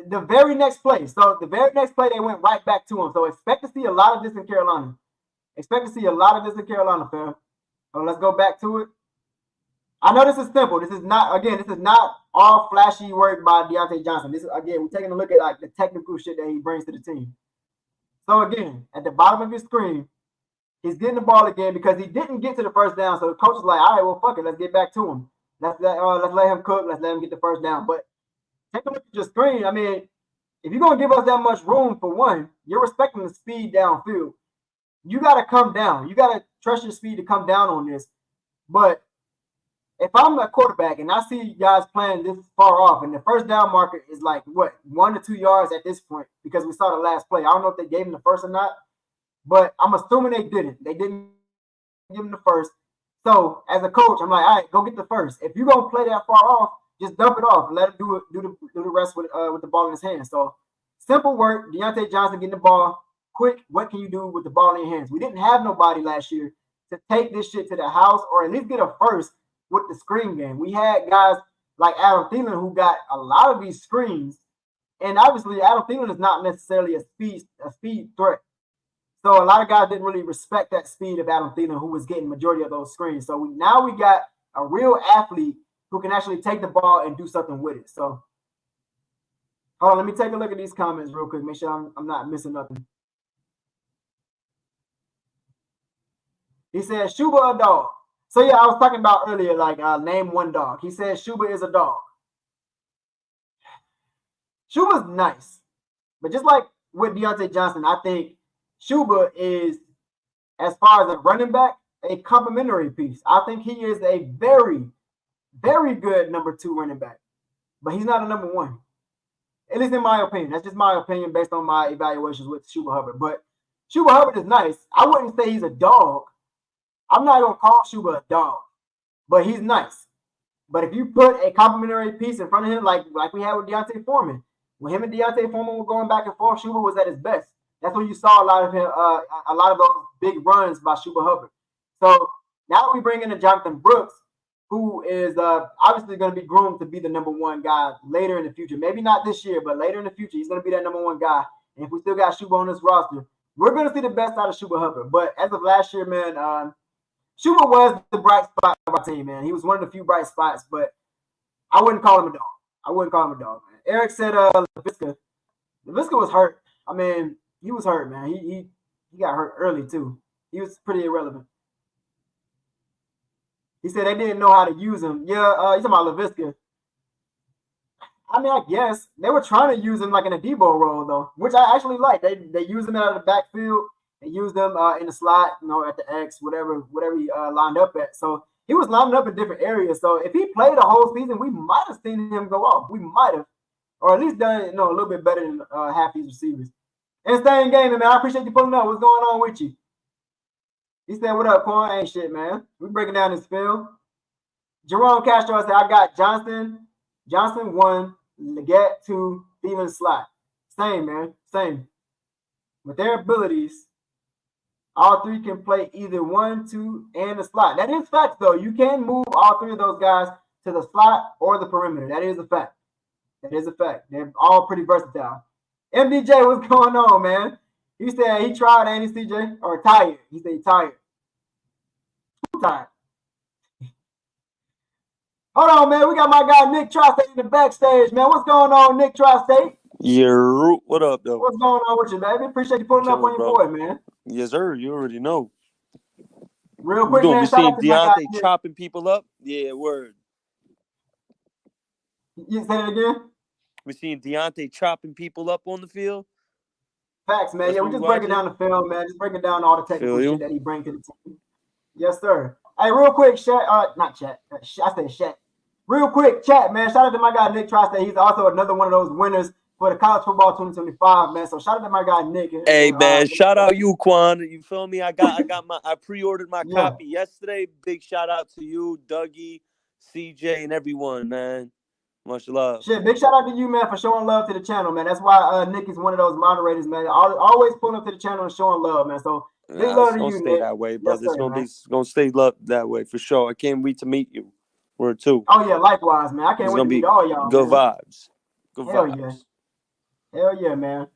The very next play. So the very next play, they went right back to him. So expect to see a lot of this in Carolina. Expect to see a lot of this in Carolina, fam. So let's go back to it. I know this is simple. This is not all flashy work by Deontae Johnson. This is, again, we're taking a look at like the technical shit that he brings to the team. So again, at the bottom of your screen, he's getting the ball again because he didn't get to the first down. So the coach is like, all right, well, fuck it. Let's get back to him. Let's let him cook. Let's let him get the first down. But take a look at your screen. I mean, if you're going to give us that much room for one, you're respecting the speed downfield. You got to come down. You got to trust your speed to come down on this. But if I'm a quarterback and I see guys playing this far off and the first down marker is like, 1 to 2 yards at this point because we saw the last play. I don't know if they gave him the first or not, but I'm assuming they didn't. They didn't give him the first. So as a coach, I'm like, all right, go get the first. If you're going to play that far off, just dump it off and let him do the rest with the ball in his hands. So simple work. Deontae Johnson getting the ball quick. What can you do with the ball in your hands? We didn't have nobody last year to take this shit to the house or at least get a first with the screen game. We had guys like Adam Thielen who got a lot of these screens, and obviously Adam Thielen is not necessarily a speed threat. So a lot of guys didn't really respect that speed of Adam Thielen, who was getting majority of those screens. So now we got a real athlete who can actually take the ball and do something with it. So hold on, let me take a look at these comments real quick. Make sure I'm not missing nothing. He said, Shuba a dog. So yeah, I was talking about earlier, like name one dog. He said Shuba is a dog. Shuba's nice. But just like with Deontae Johnson, I think Shuba is, as far as a running back, a complimentary piece. I think he is a very, very good number 2 running back. But he's not a number 1. At least in my opinion. That's just my opinion based on my evaluations with Chuba Hubbard. But Chuba Hubbard is nice. I wouldn't say he's a dog. I'm not going to call Chuba a dog, but he's nice. But if you put a complimentary piece in front of him, like we had with Deontay Foreman, when him and Deontay Foreman were going back and forth, Chuba was at his best. That's when you saw a lot of him, a lot of those big runs by Chuba Hubbard. So now we bring in a Jonathan Brooks, who is obviously going to be groomed to be the number one guy later in the future. Maybe not this year, but later in the future, he's going to be that number one guy. And if we still got Chuba on this roster, we're going to see the best out of Chuba Hubbard. But as of last year, man, Chuba was the bright spot of our team, man. He was one of the few bright spots, but I wouldn't call him a dog. Man. Eric said Laviska. Laviska was hurt. I mean, he was hurt, man. He got hurt early, too. He was pretty irrelevant. He said they didn't know how to use him. Yeah, he's talking about Laviska. I mean, I guess they were trying to use him like in a Debo role, though, which I actually like. They used him out of the backfield. They used him in the slot, at the X, whatever he lined up at. So he was lining up in different areas. So if he played the whole season, we might have seen him go off. We might have, or at least done a little bit better than half these receivers. And staying game, man. I appreciate you pulling up. What's going on with you? He said, "What up, Quan? Ain't shit, man. We breaking down this film." Jerome Castro said, "I got Johnson 1, Leggett 2, Steven slot. Same, man. Same. With their abilities, all three can play either 1, 2, and the slot. That is fact, though. You can move all three of those guys to the slot or the perimeter. That is a fact. They're all pretty versatile." MDJ, what's going on, man? He said he tried, ain't he, CJ? Or tired. He said he tired. I'm tired. Hold on, man. We got my guy Nick Tri-State in the backstage, man. What's going on, Nick Tri-State? Yeah, what up, though? What's going on with you, baby? Appreciate you pulling up on your boy, man. Yes, sir. You already know. Real quick, man. We seeing Deontae chopping people up? Yeah, word. You say it again? We seeing Deontae chopping people up on the field? Facts, man. Yeah, we're just breaking down the film, man. Just breaking down all the technical shit that he brings to the team. Yes, sir. Hey, real quick, not chat. I said chat. Real quick, chat, man. Shout out to my guy Nick Tri-State. He's also another one of those winners for the College Football 2025, man. So shout out to my guy Nick. Hey, man, shout out you, Quan. You feel me? I pre-ordered my copy yesterday. Big shout out to you, Dougie, CJ, and everyone, man. Much love. Shit, big shout out to you, man, for showing love to the channel, man. That's why Nick is one of those moderators, man. Always pulling up to the channel and showing love, man. So big love to you, stay Nick. That way, brother. It's gonna stay love that way for sure. I can't wait to meet you. We're too. Oh yeah, likewise, man. I can't wait to meet all y'all. Good vibes. Hell yeah, man.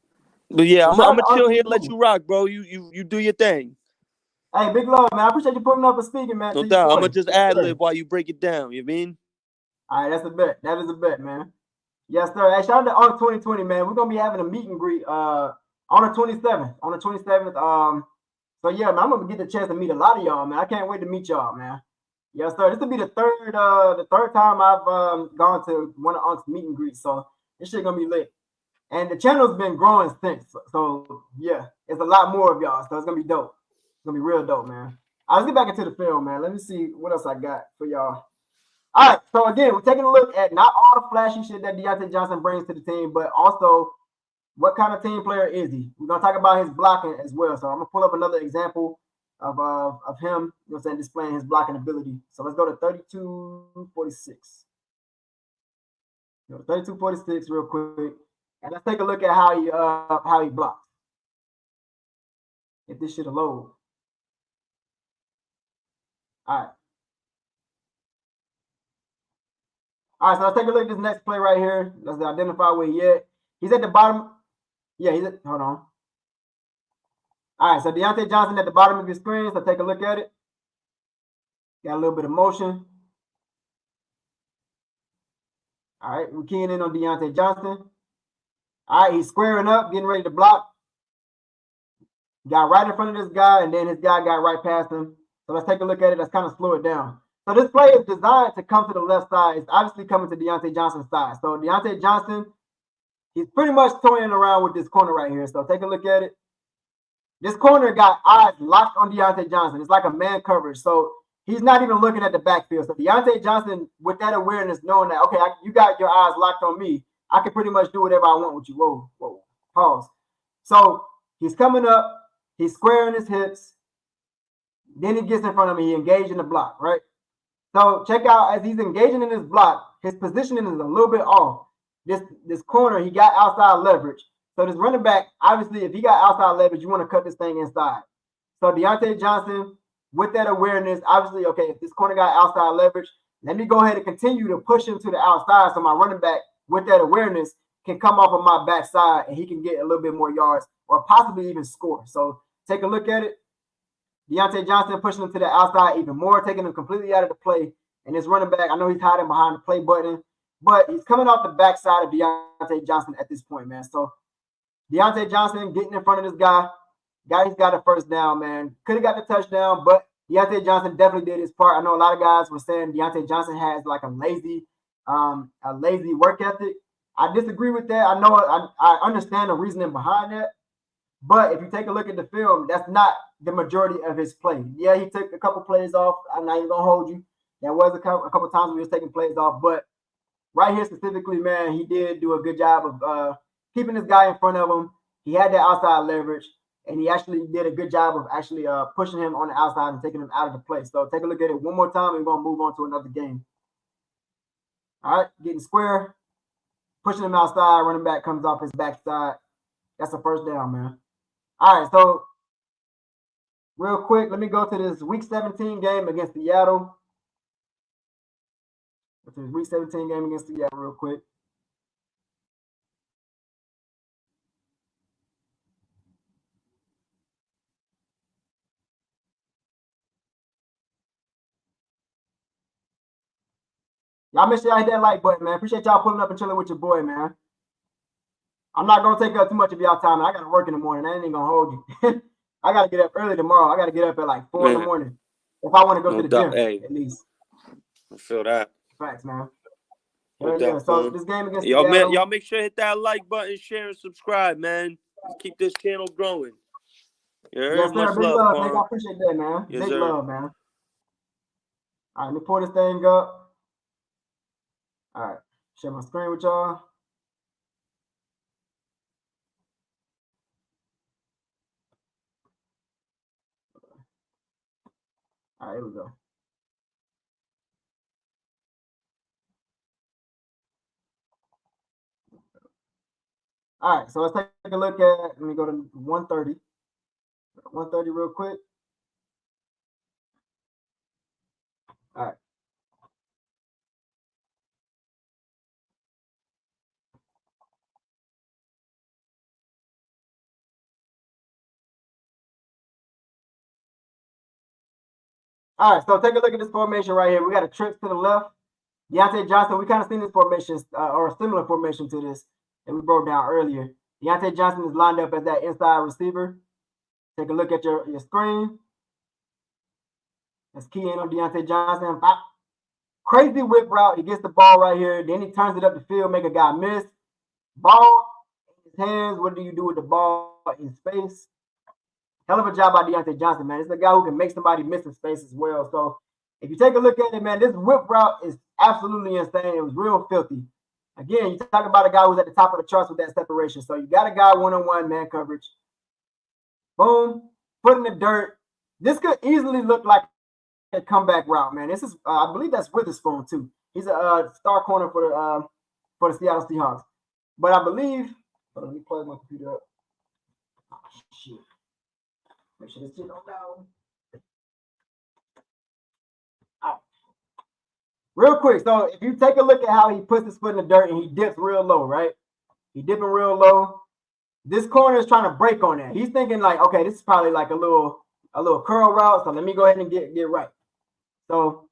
But yeah, I'm gonna chill here, let you rock, bro. You do your thing. Hey, big love, man. I appreciate you pulling up and speaking, man. No doubt. I'm gonna just ad lib while you break it down. You mean? All right, that's a bet. That is a bet, man. Yes, sir. Hey, shout out to ARC 2020, man. We're gonna be having a meet and greet on the 27th. So yeah, man, I'm gonna get the chance to meet a lot of y'all, man. I can't wait to meet y'all, man. Yes, sir. This will be the third time I've gone to one of Unc's meet and greets, so this shit gonna be lit. And the channel's been growing since, so yeah, it's a lot more of y'all, so it's gonna be dope. It's gonna be real dope, man. All right, let's get back into the film, man. Let me see what else I got for y'all. All right, so again, we're taking a look at not all the flashy shit that Deontae Johnson brings to the team, but also what kind of team player is he? We're gonna talk about his blocking as well. So I'm gonna pull up another example of him, displaying his blocking ability. So let's go to 3246. 3246 real quick, and let's take a look at how he blocks. If this shit'll load. All right, so let's take a look at this next play right here. Let's identify where he at. He's at the bottom. Yeah, hold on. All right, so Deontae Johnson at the bottom of your screen. So take a look at it. Got a little bit of motion. All right, we're keying in on Deontae Johnson. All right, he's squaring up, getting ready to block. Got right in front of this guy, and then his guy got right past him. So let's take a look at it. Let's kind of slow it down. So this play is designed to come to the left side. It's obviously coming to Deontae Johnson's side. So Deontae Johnson, he's pretty much toying around with this corner right here. So take a look at it. This corner got eyes locked on Deontae Johnson. It's like a man coverage. So he's not even looking at the backfield. So Deontae Johnson, with that awareness, knowing that, okay, you got your eyes locked on me, I can pretty much do whatever I want with you. Whoa, pause. So he's coming up, he's squaring his hips. Then he gets in front of me, he engaged in the block, right? So check out, as he's engaging in this block, his positioning is a little bit off. This corner, he got outside leverage. So this running back, obviously, if he got outside leverage, you want to cut this thing inside. So Deontae Johnson, with that awareness, obviously, okay, if this corner got outside leverage, let me go ahead and continue to push him to the outside so my running back, with that awareness, can come off of my backside and he can get a little bit more yards or possibly even score. So take a look at it. Deontae Johnson pushing him to the outside even more, taking him completely out of the play. And this running back, I know he's hiding behind the play button, but he's coming off the backside of Deontae Johnson at this point, man. So Deontae Johnson getting in front of this guy. He's got a first down, man. Could have got the touchdown, but Deontae Johnson definitely did his part. I know a lot of guys were saying Deontae Johnson has like a lazy work ethic. I disagree with that. I know I understand the reasoning behind that. But if you take a look at the film, that's not the majority of his play. Yeah, he took a couple plays off. I'm not even going to hold you. There was a couple times when he was taking plays off. But right here specifically, man, he did do a good job of keeping this guy in front of him. He had that outside leverage, and he actually did a good job of actually pushing him on the outside and taking him out of the play. So take a look at it one more time, and we're going to move on to another game. All right, getting square, pushing him outside, running back comes off his backside. That's a first down, man. All right, so real quick, let me go to this Week 17 game against Seattle. Week 17 game against Seattle real quick. Y'all make sure y'all hit that like button, man. Appreciate y'all pulling up and chilling with your boy, man. I'm not going to take up too much of y'all time. I got to work in the morning. I ain't going to hold you. I got to get up early tomorrow. I got to get up at like 4 in the morning if I want to go to the gym, at least. I feel that. Facts, man. Yeah. So this game against Seattle, y'all make sure to hit that like button, share, and subscribe, man. Let's keep this channel growing. Yes, sir. Much Big love, man. I Quan. appreciate that, man. Yes, Big sir. love, man. All right, let me pull this thing up. All right, share my screen with y'all. All right, here we go. All right, so let's take a look at, let me go to 130. 130 real quick. All right. All right, so take a look at this formation right here. We got a trick to the left. Deontae Johnson, we kind of seen this formation or a similar formation to this that we broke down earlier. Deontae Johnson is lined up as that inside receiver. Take a look at your screen. Let's key in on Deontae Johnson. Pop. Crazy whip route. He gets the ball right here. Then he turns it up the field, make a guy miss. Ball in his hands. What do you do with the ball in space? Hell of a job by Deontae Johnson, man. It's a guy who can make somebody miss in space as well. So if you take a look at it, man, this whip route is absolutely insane. It was real filthy. Again, you talk about a guy who's at the top of the charts with that separation. So you got a guy one-on-one man coverage. Boom, foot in the dirt. This could easily look like a comeback route, man. This is, I believe that's Witherspoon too. He's a star corner for the Seattle Seahawks. But I believe, hold on, let me plug my computer up. Oh, shit. Make sure this shit don't go. Right. Real quick, so if you take a look at how he puts his foot in the dirt and he dips real low, right? He dipping real low. This corner is trying to break on that. He's thinking like, okay, this is probably like a little curl route. So let me go ahead and get right. So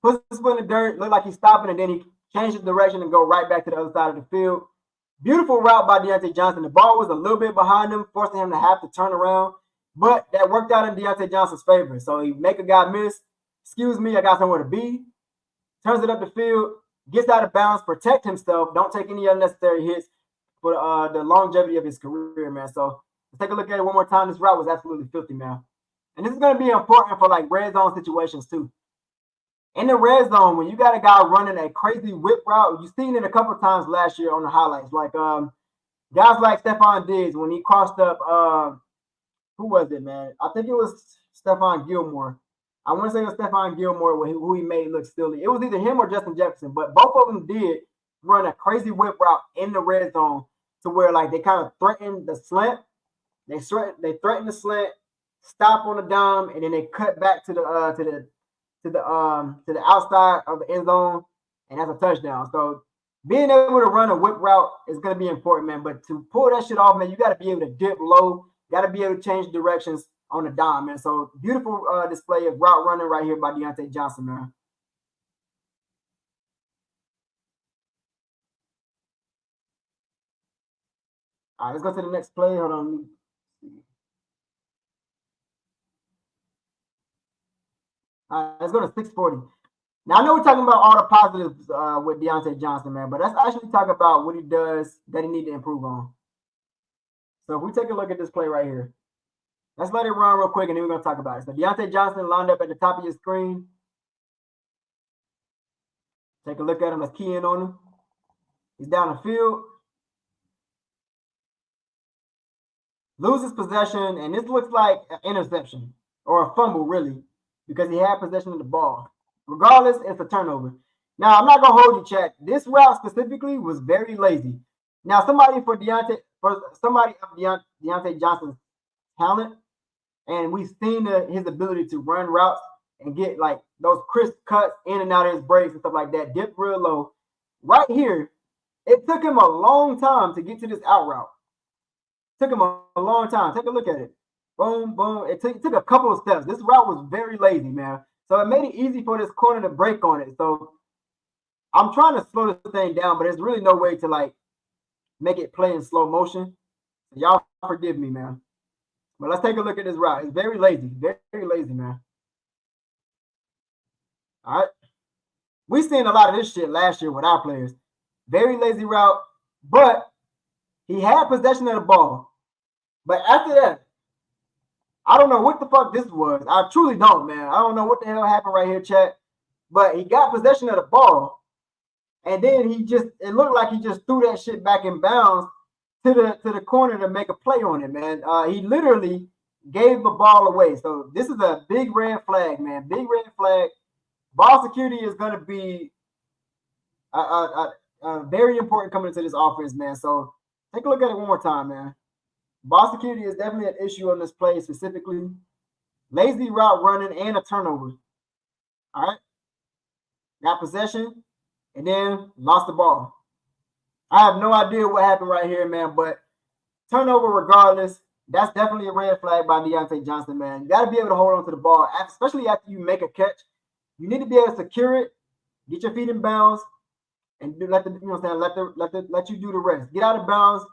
puts his foot in the dirt, look like he's stopping, and then he changes direction and go right back to the other side of the field. Beautiful route by Deontae Johnson. The ball was a little bit behind him, forcing him to have to turn around. But that worked out in Deontae Johnson's favor. So he make a guy miss. Excuse me, I got somewhere to be. Turns it up the field, gets out of bounds, protect himself, don't take any unnecessary hits for the longevity of his career, man. So let's take a look at it one more time. This route was absolutely filthy, man. And this is going to be important for like red zone situations too. in the red zone, when you got a guy running a crazy whip route, you've seen it a couple of times last year on the highlights. Like guys like Stephon Diggs when he crossed up who was it, man? I think it was Stephon Gilmore. I want to say it was Stephon Gilmore who he made look silly. It was either him or Justin Jefferson, but both of them did run a crazy whip route in the red zone to where like they kind of threatened the slant. They threatened the slant, stop on the dime, and then they cut back to the outside of the end zone, and that's a touchdown. So being able to run a whip route is going to be important, man. But to pull that shit off, man, you got to be able to dip low. Got to be able to change directions on the dime, man. So beautiful display of route running right here by Deontae Johnson, man. All right, let's go to the next play. Hold on. All right, let's go to 640. Now, I know we're talking about all the positives with Deontae Johnson, man, but let's actually talk about what he does that he need to improve on. So if we take a look at this play right here, let's let it run real quick, and then we're going to talk about it. So Deontae Johnson lined up at the top of your screen. Take a look at him. Let's key in on him. He's down the field. Loses possession, and this looks like an interception or a fumble, really, because he had possession of the ball. Regardless, it's a turnover. Now, I'm not going to hold you, chat. This route specifically was very lazy. Now, somebody of Deontae Johnson's talent, and we've seen his ability to run routes and get like those crisp cuts in and out of his breaks and stuff like that, dip real low. Right here, it took him a long time to get to this out route. Took him a long time. Take a look at it. Boom, boom. It took a couple of steps. This route was very lazy, man. So it made it easy for this corner to break on it. So I'm trying to slow this thing down, but there's really no way to like make it play in slow motion. Y'all forgive me, man. But let's take a look at this route. It's very lazy. Very, very lazy, man. All right. We've seen a lot of this shit last year with our players. Very lazy route, but he had possession of the ball. But after that, I don't know what the fuck this was. I truly don't, man. I don't know what the hell happened right here, chat. But he got possession of the ball. And then it looked like he just threw that shit back in bounds to the corner to make a play on it, man. He literally gave the ball away. So this is a big red flag, man. Big red flag. Ball security is going to be very important coming into this offense, man. So take a look at it one more time, man. Ball security is definitely an issue on this play specifically. Lazy route running and a turnover. All right. Got possession and then lost the ball. I have no idea what happened right here, man, but turnover regardless, that's definitely a red flag by Deontae Johnson, man. You got to be able to hold on to the ball, especially after you make a catch. You need to be able to secure it, get your feet in bounds, and let you do the rest. Get out of bounds.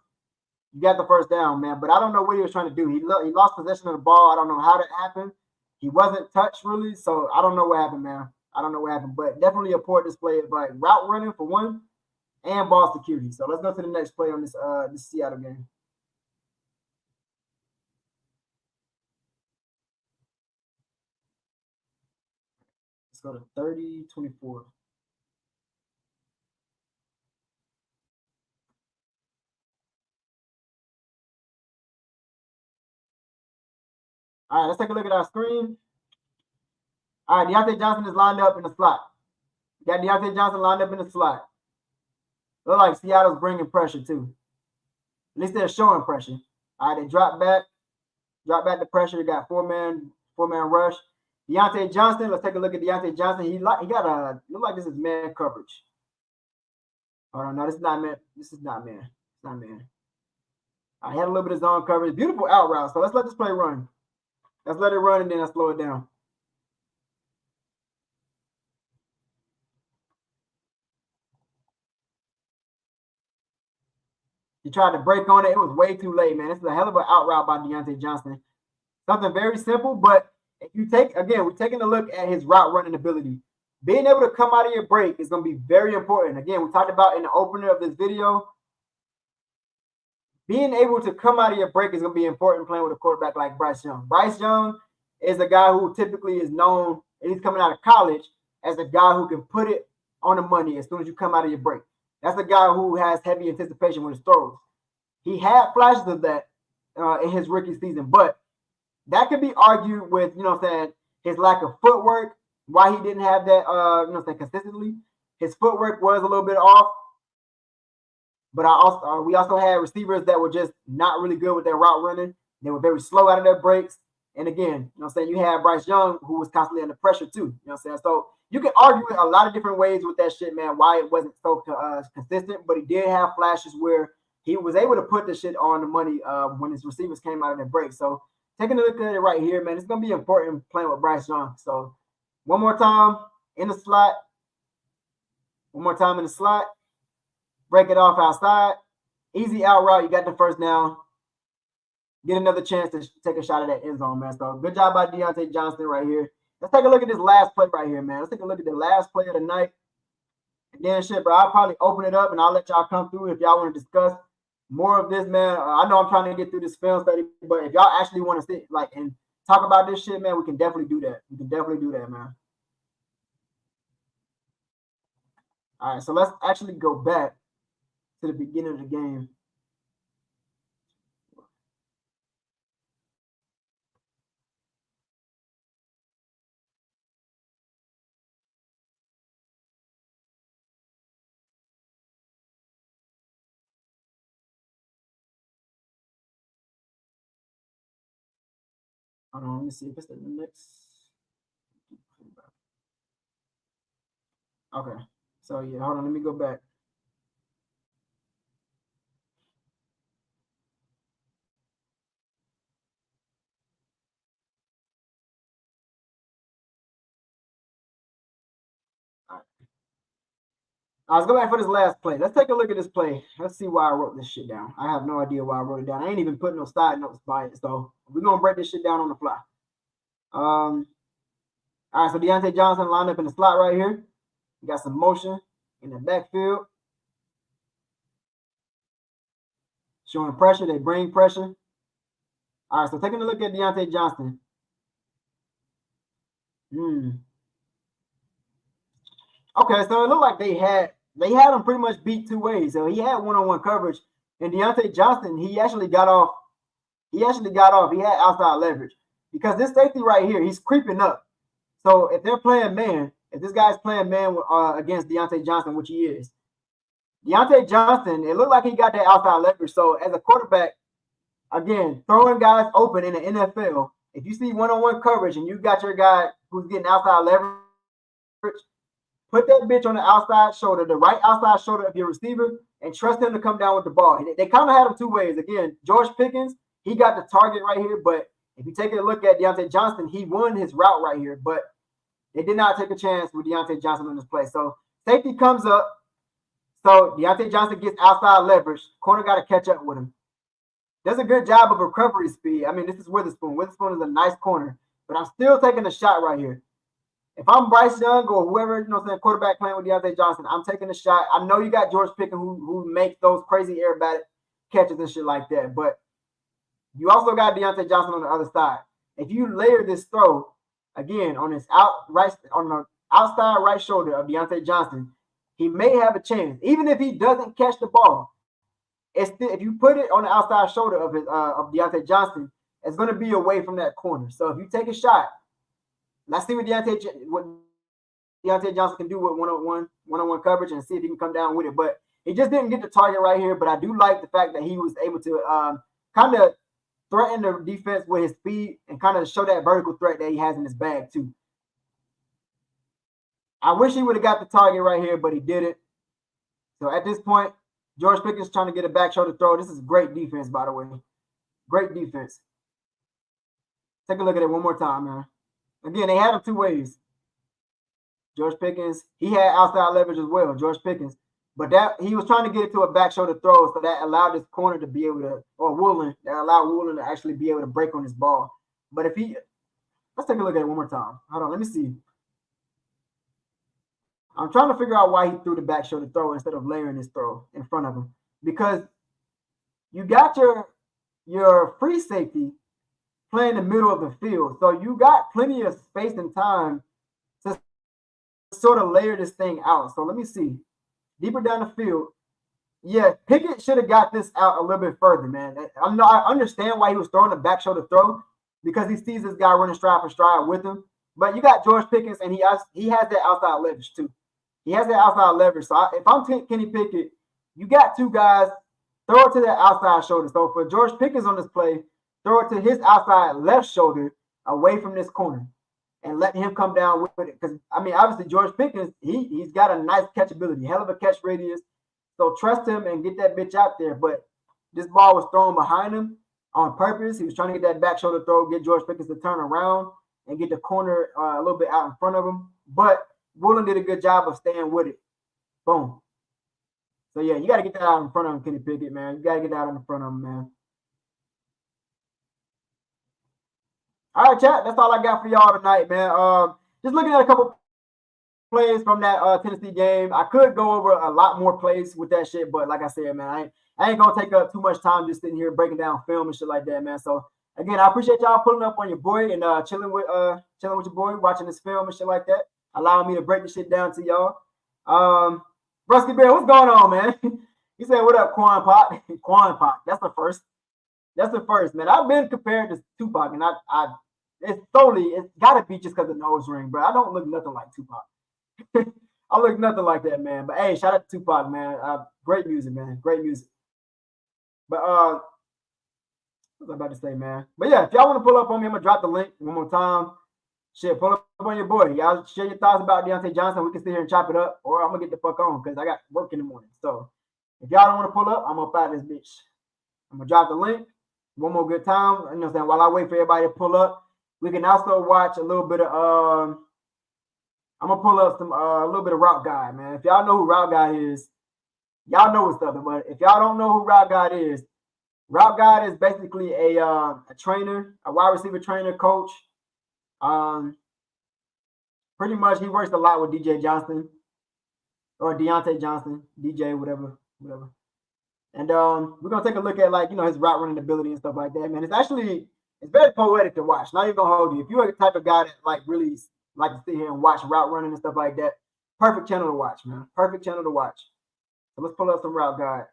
You got the first down, man. But I don't know what he was trying to do. He lost possession of the ball. I don't know how that happened. He wasn't touched really, so I don't know what happened, man. I don't know what happened, but definitely a poor display of like route running for one and ball security. So let's go to the next play on this Seattle game. Let's go to 30-24. All right, let's take a look at our screen. All right, Deontae Johnson is lined up in the slot. Got Deontae Johnson lined up in the slot. Look like Seattle's bringing pressure too. At least they're showing pressure. All right, they drop back the pressure. They got four-man rush. Deontae Johnson, let's take a look at Deontae Johnson. He got look like this is man coverage. Hold on, no, this is not man. This is not man. It's not man. I had a little bit of zone coverage. Beautiful out route. So let's let this play run. Let's let it run and then I'll slow it down. He tried to break on it. It was way too late, man. This is a hell of an out route by Deontae Johnson. Something very simple, but if you we're taking a look at his route running ability. Being able to come out of your break is going to be very important. Again, we talked about in the opener of this video, being able to come out of your break is going to be important playing with a quarterback like Bryce Young. Bryce Young is a guy who typically is known, and he's coming out of college, as a guy who can put it on the money as soon as you come out of your break. That's a guy who has heavy anticipation with his throws. He had flashes of that in his rookie season, but that could be argued with, you know what I'm saying, his lack of footwork, why he didn't have that, you know what I'm saying, consistently. His footwork was a little bit off, but we also had receivers that were just not really good with their route running. They were very slow out of their breaks. And again, you know what I'm saying, you had Bryce Young, who was constantly under pressure too. You know what I'm saying? So you can argue a lot of different ways with that shit, man, why it wasn't so consistent, but he did have flashes where he was able to put the shit on the money when his receivers came out of their break. So taking a look at it right here, man, it's going to be important playing with Bryce Young. So one more time in the slot. One more time in the slot. Break it off outside. Easy out route. You got the first down. Get another chance to take a shot at that end zone, man. So good job by Deontae Johnson right here. Let's take a look at this last play right here, man. Let's take a look at the last play of the night. And then shit, bro, I'll probably open it up and I'll let y'all come through if y'all want to discuss more of this, man. I know I'm trying to get through this film study, but if y'all actually want to sit and talk about this shit, man, we can definitely do that. We can definitely do that, man. All right, so let's actually go back to the beginning of the game. Hold on, let me see if it's the next. Okay, so yeah, hold on, let me go back. All right. Let's go back for this last play. Let's take a look at this play. Let's see why I wrote this shit down. I have no idea why I wrote it down. I ain't even putting no side notes by it, so we're gonna break this shit down on the fly. All right, so Deontae Johnson lined up in the slot right here. You got some motion in the backfield. Showing pressure, they bring pressure. All right, so taking a look at Deontae Johnson. Okay, so it looked like they had him pretty much beat two ways. So he had one-on-one coverage, and Deontae Johnson, he actually got off. He had outside leverage because this safety right here, he's creeping up. So if they're playing man, if this guy's playing man against Deontae Johnson, which he is, Deontae Johnson, it looked like he got that outside leverage. So as a quarterback, again, throwing guys open in the NFL, if you see one-on-one coverage and you got your guy who's getting outside leverage, put that bitch on the outside shoulder, the right outside shoulder of your receiver, and trust him to come down with the ball. They kind of had him two ways. Again, George Pickens, he got the target right here, but if you take a look at Deontae Johnson, he won his route right here, but they did not take a chance with Deontae Johnson on this play. So safety comes up. So Deontae Johnson gets outside leverage. Corner got to catch up with him. Does a good job of recovery speed. I mean, this is Witherspoon. Witherspoon is a nice corner, but I'm still taking a shot right here. If I'm Bryce Young or whoever, you know what I'm saying, quarterback playing with Deontae Johnson, I'm taking a shot. I know you got George Pickens who makes those crazy aerobatic catches and shit like that, but you also got Deontae Johnson on the other side. If you layer this throw, again, on the outside right shoulder of Deontae Johnson, he may have a chance. Even if he doesn't catch the ball, it's still, if you put it on the outside shoulder of Deontae Johnson, it's going to be away from that corner. So if you take a shot, let's see what Deontae Johnson can do with one-on-one coverage and see if he can come down with it. But he just didn't get the target right here. But I do like the fact that he was able to kind of threaten the defense with his speed and kind of show that vertical threat that he has in his bag too. I wish he would have got the target right here, but he didn't. So at this point, George Pickens trying to get a back shoulder throw. This is great defense, by the way. Great defense. Take a look at it one more time, man. Again, they had him two ways. George Pickens, he had outside leverage as well, George Pickens. But that he was trying to get it to a back shoulder throw, so that allowed his corner to be able to, or Woolen, that allowed Woolen to actually be able to break on his ball. But if he, let's take a look at it one more time. Hold on, let me see. I'm trying to figure out why he threw the back shoulder throw instead of layering his throw in front of him. Because you got your free safety playing in the middle of the field. So you got plenty of space and time to sort of layer this thing out. So let me see. Deeper down the field. Yeah, Pickett should have got this out a little bit further, man. I understand why he was throwing the back shoulder throw because he sees this guy running stride for stride with him. But you got George Pickens, and he has that outside leverage too. He has that outside leverage. So if I'm Kenny Pickett, you got two guys, throw it to that outside shoulder. So for George Pickens on this play, throw it to his outside left shoulder away from this corner and let him come down with it. Because, I mean, obviously George Pickens, he's got a nice catchability, hell of a catch radius. So trust him and get that bitch out there. But this ball was thrown behind him on purpose. He was trying to get that back shoulder throw, get George Pickens to turn around and get the corner a little bit out in front of him. But Woolen did a good job of staying with it. Boom. So, yeah, you got to get that out in front of him, Kenny Pickett, man. You got to get that out in front of him, man. All right, chat. That's all I got for y'all tonight, man. Just looking at a couple plays from that Tennessee game. I could go over a lot more plays with that shit, but like I said, man, I ain't gonna take up too much time just sitting here breaking down film and shit like that, man. So again, I appreciate y'all pulling up on your boy and chilling with your boy, watching this film and shit like that, allowing me to break the shit down to y'all. Rusty Bear, what's going on, man? He said, "What up, Quan Pot?" Quan Pot. That's the first. That's the first, man. I've been compared to Tupac, and it's got to be just because of the nose ring, bro. I don't look nothing like Tupac. I look nothing like that, man. But hey, shout out to Tupac, man. Great music, man. Great music. But what was I about to say, man? But yeah, if y'all want to pull up on me, I'm gonna drop the link one more time. Shit, pull up on your boy. Y'all share your thoughts about Deontae Johnson. We can sit here and chop it up, or I'm gonna get the fuck on because I got work in the morning. So if y'all don't want to pull up, I'm up out this bitch. I'm gonna drop the link one more good time. You know what I'm saying? While I wait for everybody to pull up, we can also watch a little bit of I'm gonna pull up some a little bit of Route Guide, man. If y'all know who Route Guide is, y'all know what's up. But if y'all don't know who Route Guide is basically a trainer, a wide receiver trainer, coach. Pretty much he works a lot with DJ Johnson or Deontae Johnson, DJ, whatever. And we're gonna take a look at his route running ability and stuff like that, man. It's very poetic to watch. Not even gonna hold you. If you're the type of guy that really like to sit here and watch route running and stuff like that, perfect channel to watch, man. Perfect channel to watch. So let's pull up some Route Guide.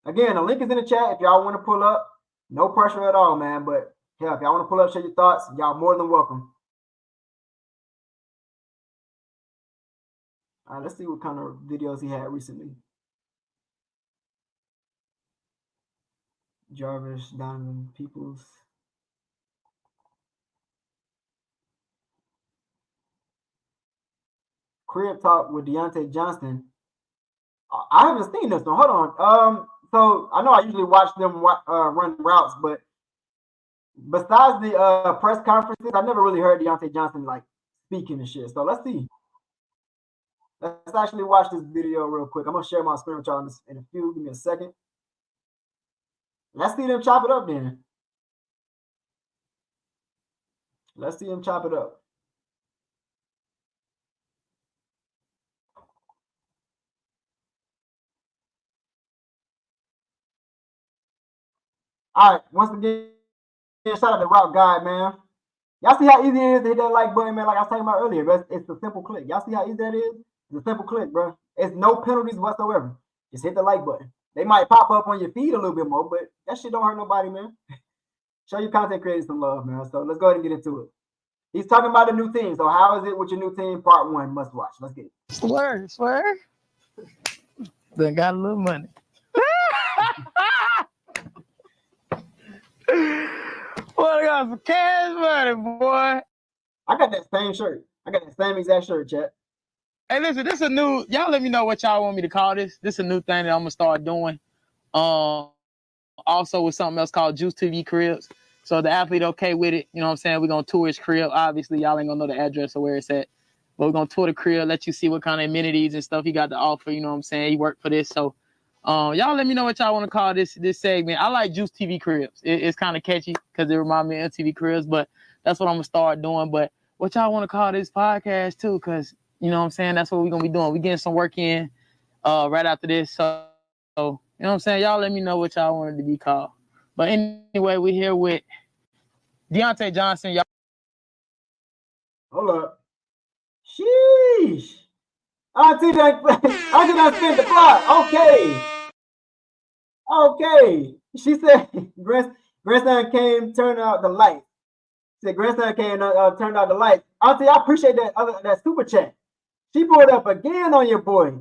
Again, the link is in the chat if y'all want to pull up. No pressure at all, man. But hell, if y'all want to pull up, share your thoughts, y'all more than welcome. All right, let's see what kind of videos he had recently. Jarvis, Donovan, Peoples. Crib Talk with Deontae Johnson. I haven't seen this one. Hold on. So I know I usually watch them run routes, but besides the press conferences, I never really heard Deontae Johnson speaking and shit. So let's see. Let's actually watch this video real quick. I'm gonna share my screen with y'all in a few. Give me a second. Let's see them chop it up then. Let's see them chop it up. All right, once again, shout out to Route Guide, man. Y'all see how easy it is to hit that like button, man? Like I was talking about earlier, bro. It's a simple click. Y'all see how easy that is? It's a simple click, bro. It's no penalties whatsoever. Just hit the like button. They might pop up on your feed a little bit more, but that shit don't hurt nobody, man. Show your content creators some love, man. So let's go ahead and get into it. He's talking about the new team. So how is it with your new team? Part 1, must watch. Let's get it. Swear. Then got a little money. Boy, I got some cash money, boy. I got that same shirt. I got that same exact shirt, chat. Hey, listen, this is a new. Y'all let me know what y'all want me to call this. This is a new thing that I'm gonna start doing. Also with something else called Juice TV Cribs. So the athlete okay with it, you know what I'm saying? We're gonna tour his crib. Obviously, y'all ain't gonna know the address or where it's at. But we're gonna tour the crib, let you see what kind of amenities and stuff he got to offer, you know what I'm saying? He worked for this. So y'all let me know what y'all want to call this segment. I like Juice TV Cribs. It's kind of catchy because it reminds me of MTV Cribs, but that's what I'm gonna start doing. But what y'all want to call this podcast too? Because you know what I'm saying? That's what we're gonna be doing. We getting some work in right after this. So you know what I'm saying? Y'all let me know what y'all wanted to be called. But anyway, we're here with Deontae Johnson. Y'all. Hold up. Sheesh. Sheesh. Auntie done spent the block. Okay. She said grandson came, turned out the light. Said grandson came, turned out the light. Auntie, I appreciate that super chat. She pulled up again on your boy.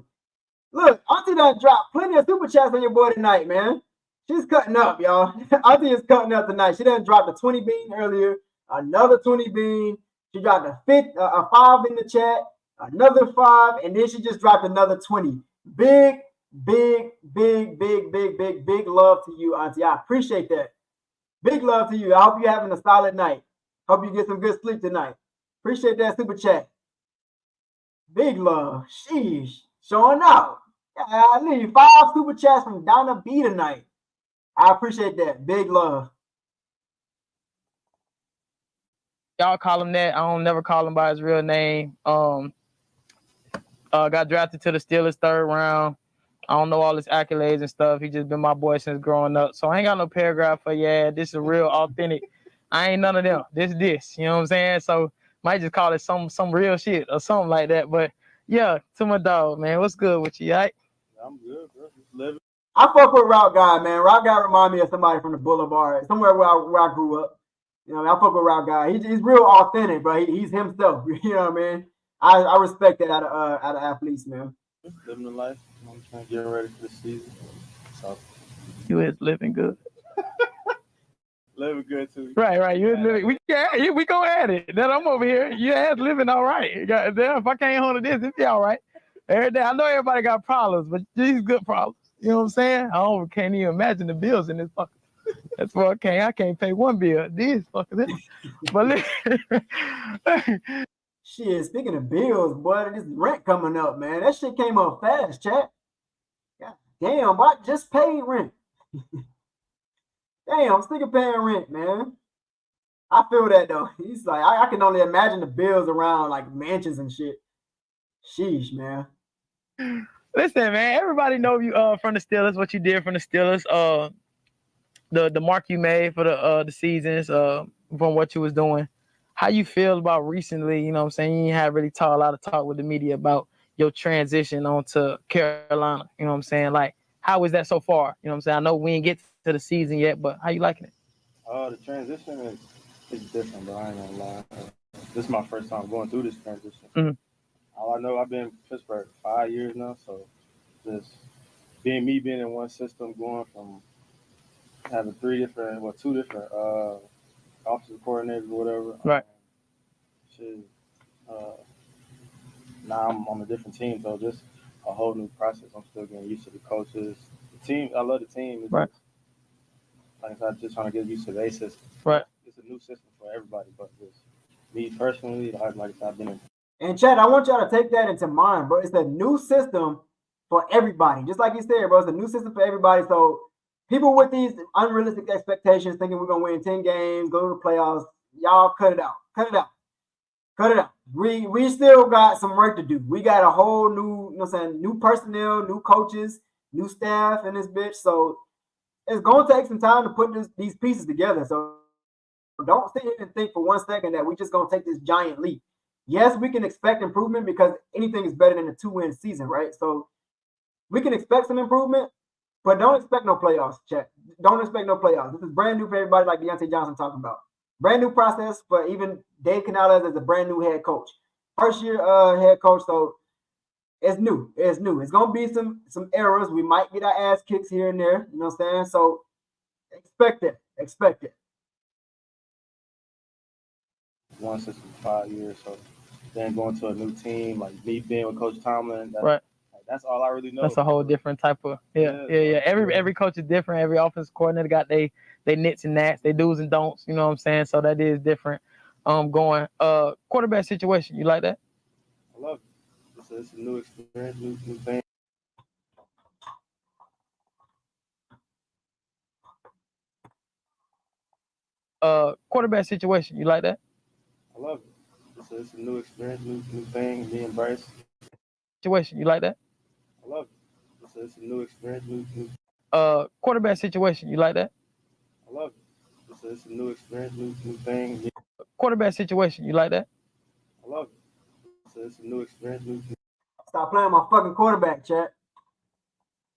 Look, Auntie done dropped plenty of super chats on your boy tonight, man. She's cutting up, y'all. Auntie is cutting up tonight. She done dropped a 20 bean earlier, another 20 bean. She dropped a 5 in the chat, another 5, and then she just dropped another 20. Big love to you, Auntie. I appreciate that. Big love to you. I hope you're having a solid night. Hope you get some good sleep tonight. Appreciate that super chat. Big love. Sheesh. Showing out. I need 5 super chats from Donna B tonight. I appreciate that. Big love. Y'all call him that. I don't never call him by his real name. Got drafted to the Steelers 3rd round. I don't know all his accolades and stuff. He just been my boy since growing up. So I ain't got no paragraph for this is real authentic. I ain't none of them. This. You know what I'm saying? So might just call it some real shit or something like that. But yeah, to my dog, man. What's good with you, right? I'm good, bro. Just living. I fuck with Route Guy, man. Route Guy remind me of somebody from the Boulevard, somewhere where I grew up. You know, I fuck with Route Guy. He's real authentic, but he's himself. You know what I mean? I respect that out of athletes, man. Living the life. I'm trying to get ready for the season. So You is living good. living good too. Right. You is living. We go at it. Then I'm over here. You ass living all right. If I can't handle this, it's all right. Every day. I know everybody got problems, but these good problems. You know what I'm saying? Can't even imagine the bills in this fucker. That's why I can't pay one bill. These fuckers. But shit, speaking of bills, boy, this rent coming up, man. That shit came up fast, chat. God damn, boy, I just paid rent. Damn, I'm still paying rent, man. I feel that though. He's like, I can only imagine the bills around like mansions and shit. Sheesh, man. Listen, man, everybody know you from the Steelers, what you did from the Steelers, the mark you made for the seasons, from what you was doing. How you feel about recently, you know what I'm saying? You have really a lot of talk with the media about your transition onto Carolina. You know what I'm saying? Like, how is that so far? You know what I'm saying? I know we ain't get to the season yet, but how you liking it? The transition is different, bro. I ain't gonna lie. This is my first time going through this transition. Mm-hmm. All I know, I've been in Pittsburgh 5 years now, so just being in one system, going from having two different offensive coordinators or whatever. Right. Now I'm on a different team, so just a whole new process. I'm still getting used to the coaches, the team. I love the team. It's right. Like I said, I'm just trying to get used to their system. Right. It's a new system for everybody, but just me personally, like I said, I've been in. And Chad, I want y'all to take that into mind, bro. It's a new system for everybody. Just like you said, bro, it's a new system for everybody. So people with these unrealistic expectations, thinking we're gonna win 10 games, go to the playoffs, y'all cut it out. We still got some work to do. We got a whole new, new personnel, new coaches, new staff in this bitch. So it's gonna take some time to put these pieces together. So don't sit here and think for 1 second that we're just gonna take this giant leap. Yes, we can expect improvement because anything is better than a 2-win season, right? So we can expect some improvement, but don't expect no playoffs, Chet. Don't expect no playoffs. This is brand new for everybody, like Deontae Johnson talking about. Brand new process for even Dave Canales as a brand new head coach. First year head coach, so it's new. It's gonna be some errors. We might get our ass kicks here and there. You know what I'm saying? So expect it. One system for 5 years, so then going to a new team, like me being with Coach Tomlin, right. That's all I really know. That's a whole different type of Every coach is different. Every offensive coordinator got they nits and nats, they do's and don'ts. You know what I'm saying? So that is different. Going quarterback situation, you like that? I love it. It's a new experience, new thing. Quarterback situation, you like that? I love it. It's a new experience, new thing, me and Bryce. Situation, you like that? I love it. It's a new experience, new quarterback situation, you like that? I love it. It's a new experience, new thing. Quarterback situation, you like that? I love So it's a new experience. Stop playing my fucking quarterback, chat.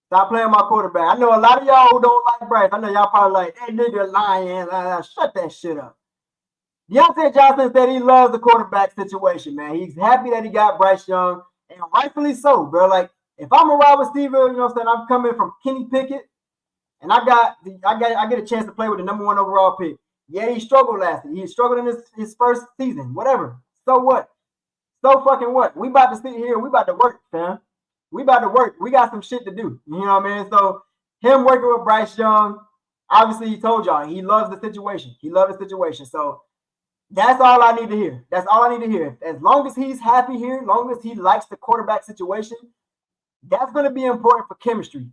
Stop playing my quarterback. I know a lot of y'all who don't like Bryce. I know y'all probably like, that nigga lying. Shut that shit up. Deontae Johnson said he loves the quarterback situation, man. He's happy that he got Bryce Young, and rightfully so, bro. Like, if I'm a wide receiver, you know what I'm saying, I'm coming from Kenny Pickett, and I get a chance to play with the number 1 overall pick. Yeah, he struggled last year. He struggled in his first season. Whatever. So what? So fucking what? We about to sit here. We about to work, fam. We about to work. We got some shit to do. You know what I mean? So him working with Bryce Young, obviously he told y'all he loves the situation. He loves the situation. So that's all I need to hear. That's all I need to hear. As long as he's happy here, as long as he likes the quarterback situation, that's going to be important for chemistry.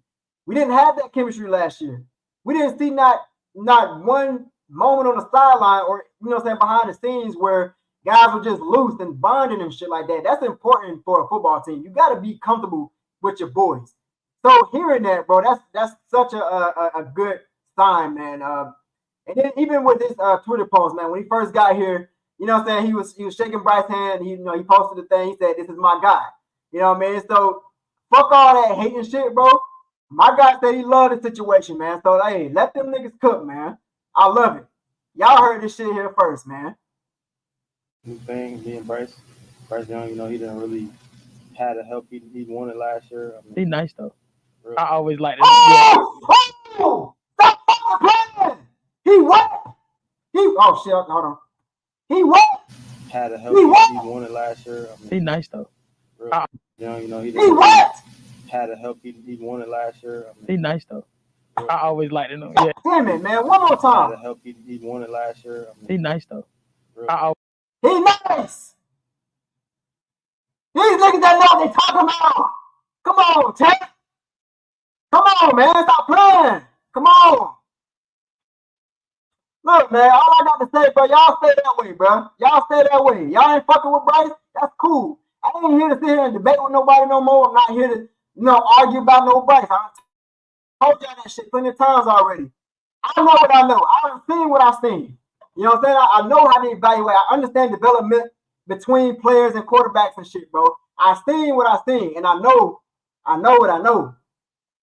We didn't have that chemistry last year. We didn't see not one moment on the sideline or, you know what I'm saying, behind the scenes where guys were just loose and bonding and shit like that. That's important for a football team. You got to be comfortable with your boys. So hearing that, bro, that's such a good sign, man. And then even with this Twitter post, man, when he first got here, you know what I'm saying, he was shaking Bryce's hand. He posted the thing. He said, "This is my guy." You know what I mean? So fuck all that hating shit, bro. My guy said he loved the situation, man. So hey, let them niggas cook, man. I love it. Y'all heard this shit here first, man. New thing, me and Bryce Young, he didn't really had the help he wanted last year. I mean, He nice though. really. I always like it. Oh! Stop fucking playing! He what? Oh shit! Hold on. He what? Had the help he wanted last year. I mean, He nice though. really. He didn't He what? had the help he wanted last year. I mean, He nice though. really. I always like it. Yeah. Damn it, man! One more Had time. the help he wanted last year. I mean, He nice though. really. He nice. These niggas that know what they talking about. Come on, Ted. Come on, man. Stop playing. Come on. Look, man. All I got to say, bro, y'all stay that way, bro. Y'all stay that way. Y'all ain't fucking with Bryce. That's cool. I ain't here to sit here and debate with nobody no more. I'm not here to, argue about no Bryce. I told y'all that shit plenty of times already. I know what I know. I've seen what I've seen. You know what I'm saying? I know how to evaluate. I understand development between players and quarterbacks and shit, bro. I seen what I seen, and I know what I know.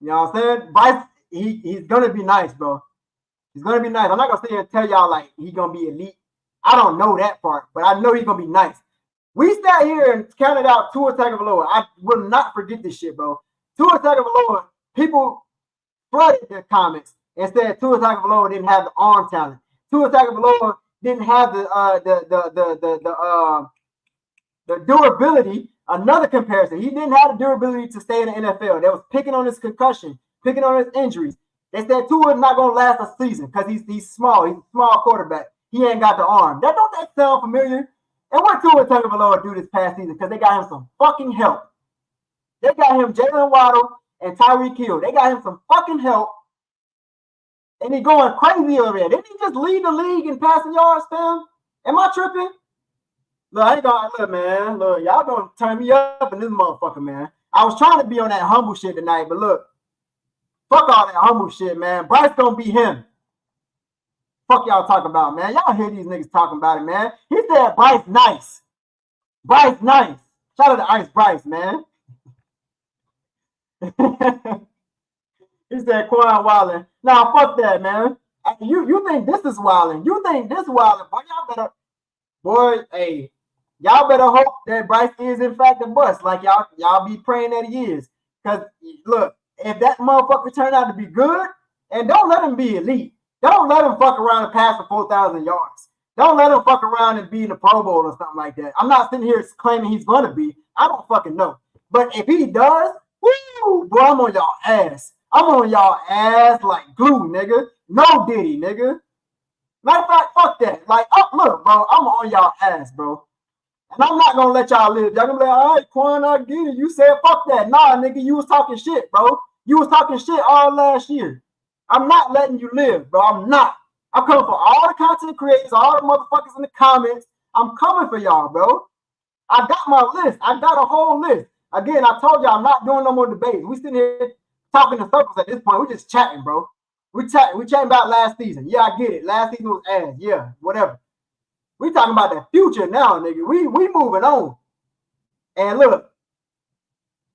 You know what I'm saying? Bryce, he's gonna be nice, bro. He's gonna be nice. I'm not gonna sit here and tell y'all like he's gonna be elite. I don't know that part, but I know he's gonna be nice. We sat here and counted out Tua Tagovailoa. I will not forget this shit, bro. Tua Tagovailoa, people flooded their comments and said Tua Tagovailoa didn't have the arm talent. Tua Tagovailoa didn't have the durability. Another comparison, he didn't have the durability to stay in the NFL. They was picking on his concussion, picking on his injuries. They said Tua is not gonna last a season because he's small. He's a small quarterback. He ain't got the arm. Don't that sound familiar? And what Tua Tagovailoa do this past season? Because they got him some fucking help. They got him Jalen Waddle and Tyreek Hill. They got him some fucking help. And he going crazy over there. Didn't he just lead the league in passing yards, fam? Am I tripping? Look, I ain't gonna look, man. Look, y'all gonna turn me up in this motherfucker, man. I was trying to be on that humble shit tonight, but look, fuck all that humble shit, man. Bryce gonna be him. Fuck y'all talking about, man. Y'all hear these niggas talking about it, man. He said Bryce nice. Bryce nice. Shout out to Ice Bryce, man. He said Quan wildin'. Nah, fuck that, man. You think this is wildin'. You think this wildin'. Y'all better hope that Bryce is in fact a bust. Like y'all be praying that he is. Because look, if that motherfucker turn out to be good, and don't let him be elite. Don't let him fuck around and pass for 4,000 yards. Don't let him fuck around and be in the Pro Bowl or something like that. I'm not sitting here claiming he's gonna be. I don't fucking know. But if he does, woo, boy, I'm on y'all ass. I'm on y'all ass like glue, nigga. No Diddy, nigga. Matter of fact, fuck that. Like, look, bro, I'm on y'all ass, bro. And I'm not gonna let y'all live. Y'all gonna be like, all right, Quan, I get it. You said fuck that. Nah, nigga, you was talking shit, bro. You was talking shit all last year. I'm not letting you live, bro. I'm not. I'm coming for all the content creators, all the motherfuckers in the comments. I'm coming for y'all, bro. I got my list. I got a whole list. Again, I told y'all I'm not doing no more debates. We sitting here talking in circles at this point. We just chatting, bro. We chatting about last season. Yeah, I get it. Last season was ass. Yeah, whatever. We talking about the future now, nigga. We moving on. And look,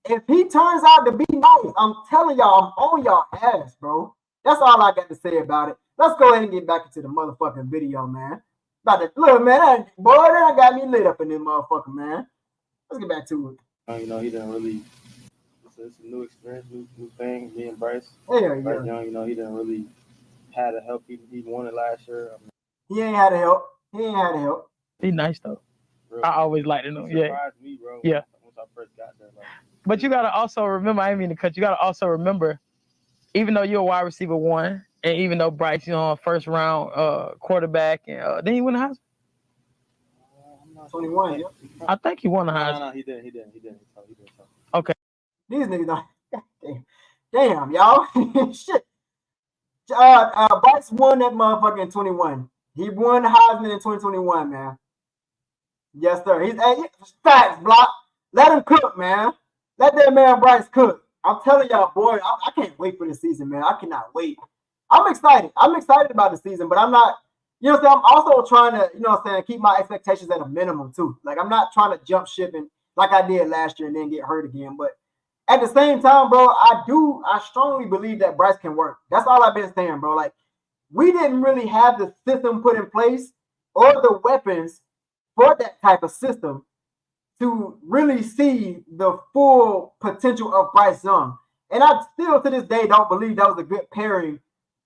if he turns out to be nice, I'm telling y'all, I'm on y'all ass, bro. That's all I got to say about it. Let's go ahead and get back into the motherfucking video, man. About to look, man, boy, that got me lit up in this motherfucker, man. Let's get back to it. You know, he didn't really. It's a new experience, new thing. Me and Bryce. Yeah, Bryce Young, you know, he didn't really had the help he wanted last year. I mean, he ain't had to help. He ain't had to help. He's nice though. I always liked him. He surprised me, bro. Yeah. Once I first got there, like. But you gotta also remember. I didn't mean to cut. You gotta also remember, even though you're a wide receiver 1, and even though Bryce, you know, first round quarterback, and didn't he win the Heisman? 21, yeah. I think he won the Heisman. No, he didn't. Okay. These niggas don't. Damn, y'all. Shit. Bryce won that motherfucker in 21. He won the Heisman in 2021, man. Yes, sir. He's facts, block. Let him cook, man. Let that man Bryce cook. I'm telling y'all, boy, I can't wait for the season, man. I cannot wait. I'm excited. I'm excited about the season, but I'm not, you know what I'm saying? I'm also trying to, you know what I'm saying, keep my expectations at a minimum, too. Like, I'm not trying to jump ship and like I did last year and then get hurt again. But at the same time, bro, I strongly believe that Bryce can work. That's all I've been saying, bro. Like, we didn't really have the system put in place or the weapons for that type of system to really see the full potential of Bryce Young. And I still to this day don't believe that was a good pairing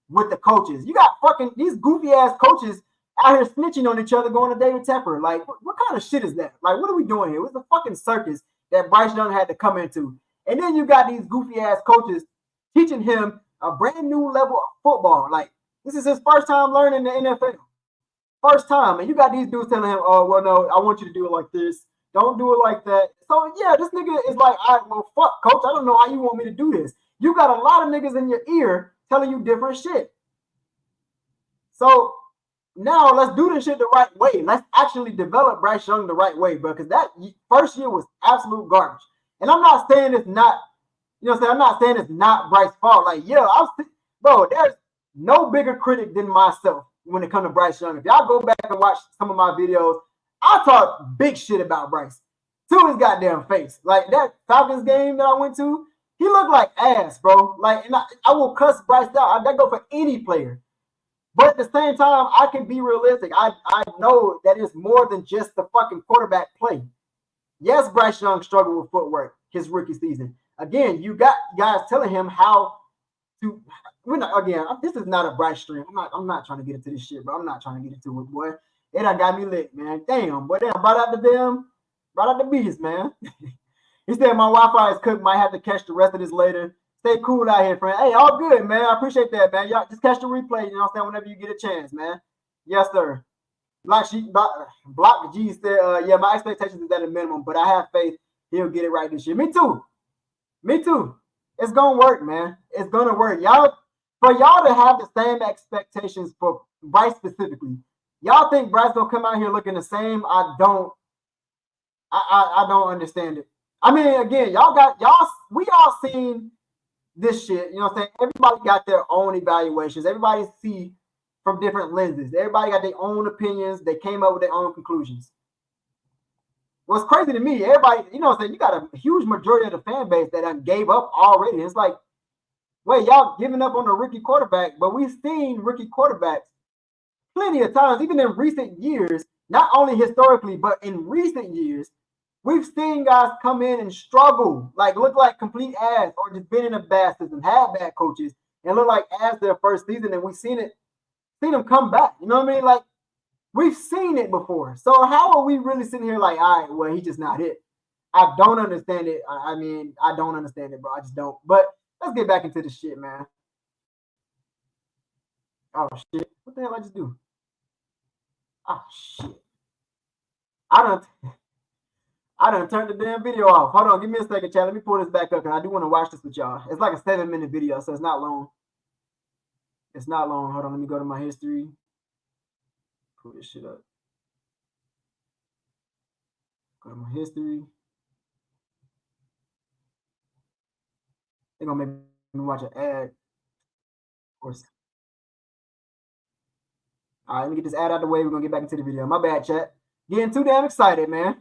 with the coaches. You got fucking these goofy ass coaches out here snitching on each other going to David Tepper. Like, what kind of shit is that? Like, what are we doing here? It was a fucking circus that Bryce Young had to come into. And then you got these goofy ass coaches teaching him a brand new level of football. Like, this is his first time learning the NFL. First time. And you got these dudes telling him, oh, well, no, I want you to do it like this. Don't do it like that. So, yeah, this nigga is like, all right, well, fuck, coach. I don't know how you want me to do this. You got a lot of niggas in your ear telling you different shit. So, now let's do this shit the right way. Let's actually develop Bryce Young the right way, bro, because that first year was absolute garbage. And I'm not saying it's not, you know what I'm saying? I'm not saying it's not Bryce's fault. Like, yeah, bro, there's no bigger critic than myself when it comes to Bryce Young. If y'all go back and watch some of my videos, I talk big shit about Bryce to his goddamn face. Like that Falcons game that I went to, he looked like ass, bro. Like, and I will cuss Bryce out. That go for any player. But at the same time, I can be realistic. I know that it's more than just the fucking quarterback play. Yes, Bryce Young struggled with footwork his rookie season. Again, you got guys telling him how to. This is not a Bryce stream. I'm not trying to get into this shit, bro. I'm not trying to get into it, boy. It done got me lit, man. Damn, boy. Damn, brought out the beast, man. He said my Wi-Fi is cooked. Might have to catch the rest of this later. Stay cool out here, friend. Hey, all good, man. I appreciate that, man. Y'all just catch the replay, you know what I'm saying, whenever you get a chance, man. Yes, sir. Block G said, yeah, my expectations is at a minimum, but I have faith he'll get it right this year. Me too. It's gonna work, man. It's gonna work. For y'all to have the same expectations for Bryce specifically, y'all think Bryce gonna come out here looking the same? I don't understand it. I mean, again, we all seen this shit, you know what I'm saying? Everybody got their own evaluations. Everybody see from different lenses. Everybody got their own opinions. They came up with their own conclusions. What's crazy to me, everybody, you know what I'm saying? You got a huge majority of the fan base that gave up already. It's like, wait, y'all giving up on a rookie quarterback, but we've seen rookie quarterbacks plenty of times, even in recent years, not only historically, but in recent years, we've seen guys come in and struggle, like look like complete ass, or just been in a bad system, had bad coaches, and look like ass their first season, and we've seen them come back. You know what I mean? Like, we've seen it before. So how are we really sitting here like, all right, well, he's just not it? I don't understand it. I mean, I don't understand it, bro. I just don't. But let's get back into this shit, man. Oh, shit. What the hell I just do? Oh, shit. I done turned the damn video off. Hold on. Give me a second, chat. Let me pull this back up, because I do want to watch this with y'all. It's like a 7-minute video, so it's not long. It's not long. Hold on. Let me go to my history. Pull this shit up. Go to my history. They're going to make me watch an ad. Of course. All right, let me get this ad out of the way. We're going to get back into the video. My bad, chat. Getting too damn excited, man.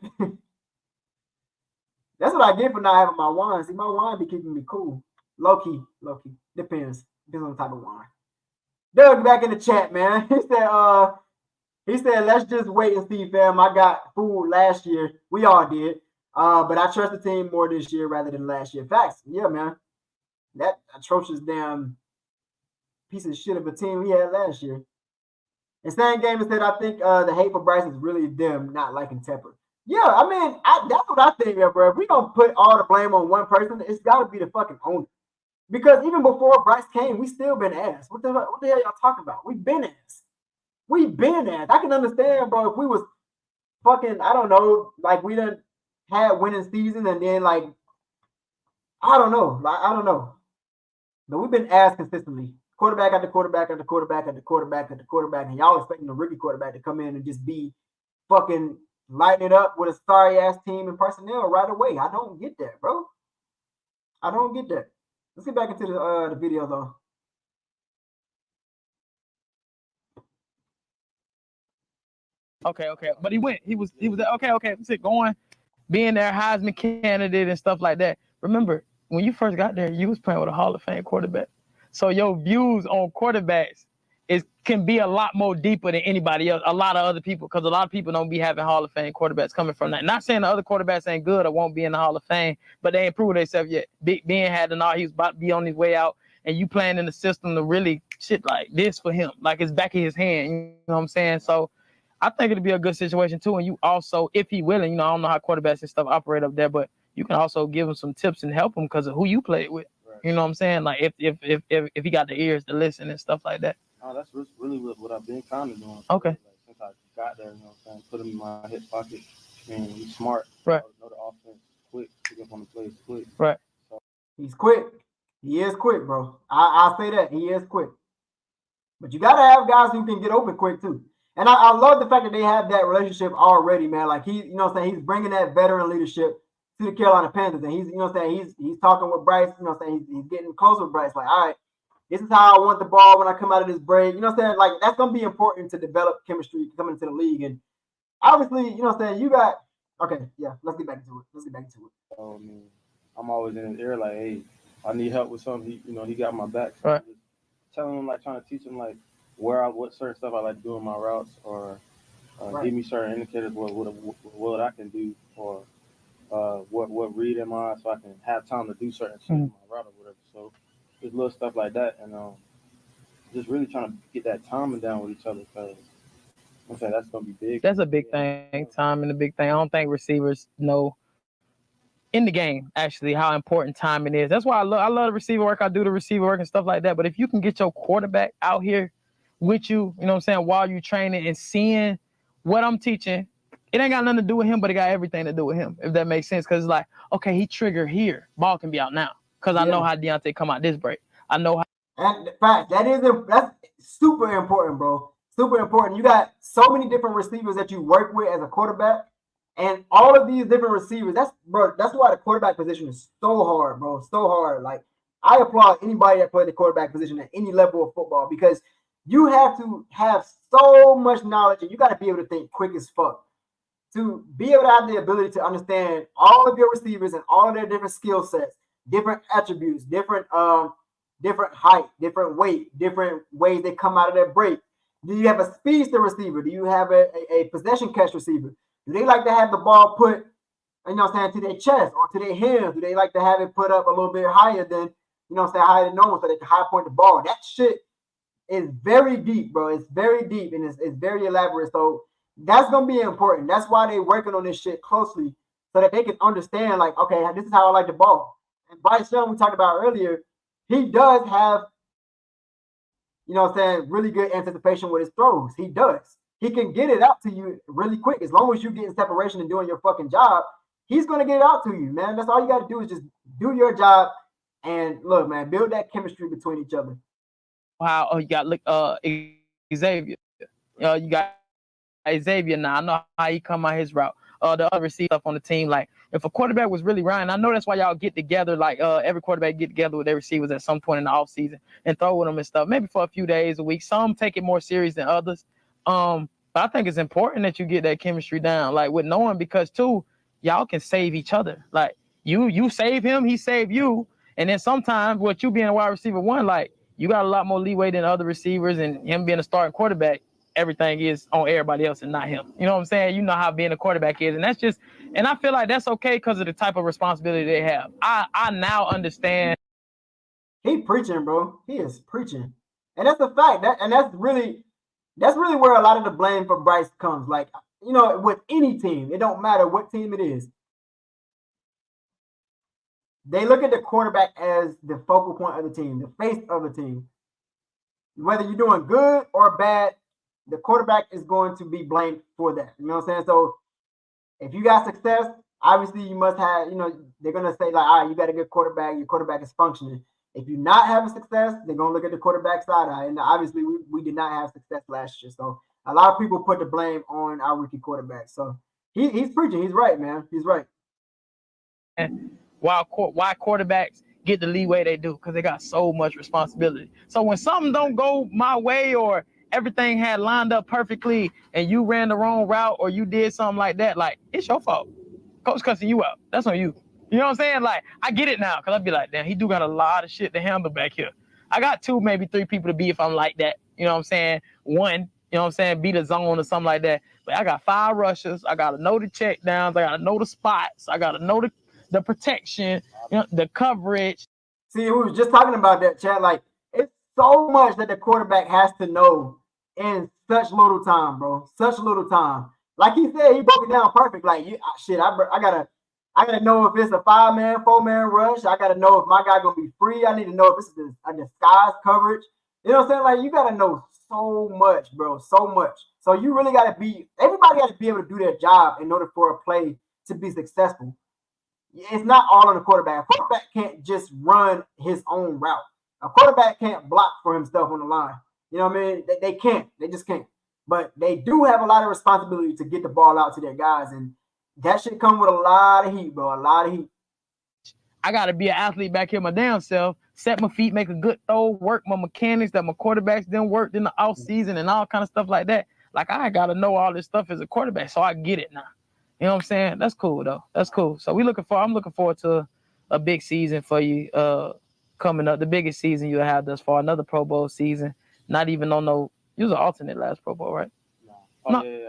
That's what I get for not having my wine. See, my wine be keeping me cool. Low key. Depends on the type of wine. Doug back in the chat, man. He said, let's just wait and see, fam. I got fooled last year. We all did. But I trust the team more this year rather than last year. Facts. Yeah, man. That atrocious damn piece of shit of a team we had last year. And Stan Gamer said, I think the hate for Bryce is really them not liking Tepper. Yeah, I mean, that's what I think, bro. If we don't put all the blame on one person, it's got to be the fucking owner. Because even before Bryce came, we still been ass. What the hell y'all talking about? We've been ass. I can understand, bro, if we was fucking, I don't know, like we done had winning season and then like, I don't know. But we've been ass consistently. Quarterback after quarterback after quarterback after quarterback after quarterback. And y'all expecting the rookie quarterback to come in and just be fucking lighting it up with a sorry ass team and personnel right away. I don't get that, bro. I don't get that. Let's get back into the video though. Okay. But he went. He was okay. Going, being their Heisman candidate and stuff like that. Remember, when you first got there, you was playing with a Hall of Fame quarterback. So your views on quarterbacks can be a lot more deeper than anybody else, a lot of other people, because a lot of people don't be having Hall of Fame quarterbacks coming from that. Not saying the other quarterbacks ain't good or won't be in the Hall of Fame, but they ain't proved themselves yet. Ben had to know he was about to be on his way out, and you playing in the system to really shit like this for him, like it's back in his hand. You know what I'm saying? So I think it'd be a good situation too. And you also, if he willing, I don't know how quarterbacks and stuff operate up there, but you can also give him some tips and help him because of who you played with. Right. You know what I'm saying? Like if he got the ears to listen and stuff like that. Oh, that's really what I've been kind of doing. Okay. Like, since I got there, you know what I'm saying? Put him in my hip pocket. I mean, he's smart. Right. Know the offense quick. Pick up on the plays quick. Right. So. He's quick. He is quick, bro. I'll say that. He is quick. But you got to have guys who can get open quick, too. And I love the fact that they have that relationship already, man. Like, he's he's bringing that veteran leadership to the Carolina Panthers. And he's talking with Bryce, he's getting close with Bryce. Like, all right, this is how I want the ball when I come out of this break. Like, that's going to be important to develop chemistry coming into the league. And obviously, you got – okay, yeah, let's get back into it. So, I mean, I'm always in his ear like, hey, I need help with something. He got my back. So right. Just telling him, like, trying to teach him, like, what certain stuff I like to do in my routes, or right. Give me certain indicators what I can do, or what read am I, so I can have time to do certain shit in my route or whatever. So just little stuff like that, and just really trying to get that timing down with each other, because I'm saying that's gonna be big. That's a big thing. Timing, a big thing. I don't think receivers know in the game actually how important timing is. That's why I love the receiver work. I do the receiver work and stuff like that. But if you can get your quarterback out here with you, you know what I'm saying, while you training and seeing what I'm teaching, it ain't got nothing to do with him, but it got everything to do with him, if that makes sense. Because it's like, okay, he triggered here. Ball can be out now. Because I know how Dionte come out this break. I know how. And fact, that's super important, bro. Super important. You got so many different receivers that you work with as a quarterback. And all of these different receivers, that's why the quarterback position is so hard, bro. So hard. Like, I applaud anybody that played the quarterback position at any level of football, because you have to have so much knowledge, and you got to be able to think quick as fuck to be able to have the ability to understand all of your receivers and all of their different skill sets, different attributes, different height, different weight, different ways they come out of their break. Do you have a speedster receiver? Do you have a possession catch receiver? Do they like to have the ball put, to their chest or to their hands? Do they like to have it put up a little bit higher than, higher than normal, so they can high point the ball? That shit is very deep, bro. It's very deep, and it's very elaborate. So that's going to be important. That's why they're working on this shit closely, so that they can understand, like, okay, this is how I like the ball. And Bryce Young, we talked about earlier, he does have, really good anticipation with his throws. He does. He can get it out to you really quick. As long as you get in separation and doing your fucking job, he's going to get it out to you, man. That's all you got to do is just do your job. And look, man, build that chemistry between each other. Wow. Oh, you got Xavier. You got Xavier now. I know how he come out his route. The other receiver stuff on the team. Like, if a quarterback was really Ryan, I know that's why y'all get together. Like, every quarterback get together with their receivers at some point in the offseason and throw with them and stuff. Maybe for a few days a week. Some take it more serious than others. But I think it's important that you get that chemistry down, like with knowing, because too, y'all can save each other. Like, You save him, he save you. And then sometimes what you being a wide receiver one, like you got a lot more leeway than other receivers, and him being a starting quarterback, everything is on everybody else and not him. You know what I'm saying? You know how being a quarterback is, and that's just, and I feel like that's okay because of the type of responsibility they have. I now understand. He preaching, bro. He is preaching, and that's a fact. That's really where a lot of the blame for Bryce comes. Like, you know, with any team, it don't matter what team it is. They look at the quarterback as the focal point of the team, the face of the team. Whether you're doing good or bad, the quarterback is going to be blamed for that. You know what I'm saying? So if you got success, obviously you must have, you know, they're going to say like, all right, you got a good quarterback. Your quarterback is functioning. If you're not having success, they're going to look at the quarterback side eye. And obviously we did not have success last year. So a lot of people put the blame on our rookie quarterback. So he's preaching. He's right, man. He's right. And why quarterbacks get the leeway they do, because they got so much responsibility. So when something don't go my way, or everything had lined up perfectly and you ran the wrong route or you did something like that, like, it's your fault. Coach cussing you out. That's on you. You know what I'm saying? Like, I get it now, because I'd be like, damn, he do got a lot of shit to handle back here. I got 2, maybe 3 people to be if I'm like that. You know what I'm saying? 1, you know what I'm saying, be the zone or something like that. But I got 5 rushers. I got to know the check downs. I got to know the spots. I got to know the protection, you know, the coverage. See, we were just talking about that, Chad. Like, it's so much that the quarterback has to know in such little time, bro. Such little time. Like he said, he broke it down perfect. Like, I gotta know if it's a 5-man, 4-man rush. I gotta know if my guy gonna be free. I need to know if it's a disguise coverage. You know what I'm saying? Like, you gotta know so much, bro. So much. So you really gotta everybody gotta be able to do their job in order for a play to be successful. It's not all on the quarterback. A quarterback can't just run his own route. A quarterback can't block for himself on the line. You know what I mean? They can't. They just can't. But they do have a lot of responsibility to get the ball out to their guys, and that should come with a lot of heat, bro. A lot of heat. I got to be an athlete back here my damn self, set my feet, make a good throw, work my mechanics that my quarterbacks didn't work in the off season and all kind of stuff like that. Like, I got to know all this stuff as a quarterback, so I get it now. You know what I'm saying? That's cool, though. That's cool. So I'm looking forward to a big season for you coming up, the biggest season you'll have thus far, another Pro Bowl season. Not even on no, you was an alternate last Pro Bowl, right?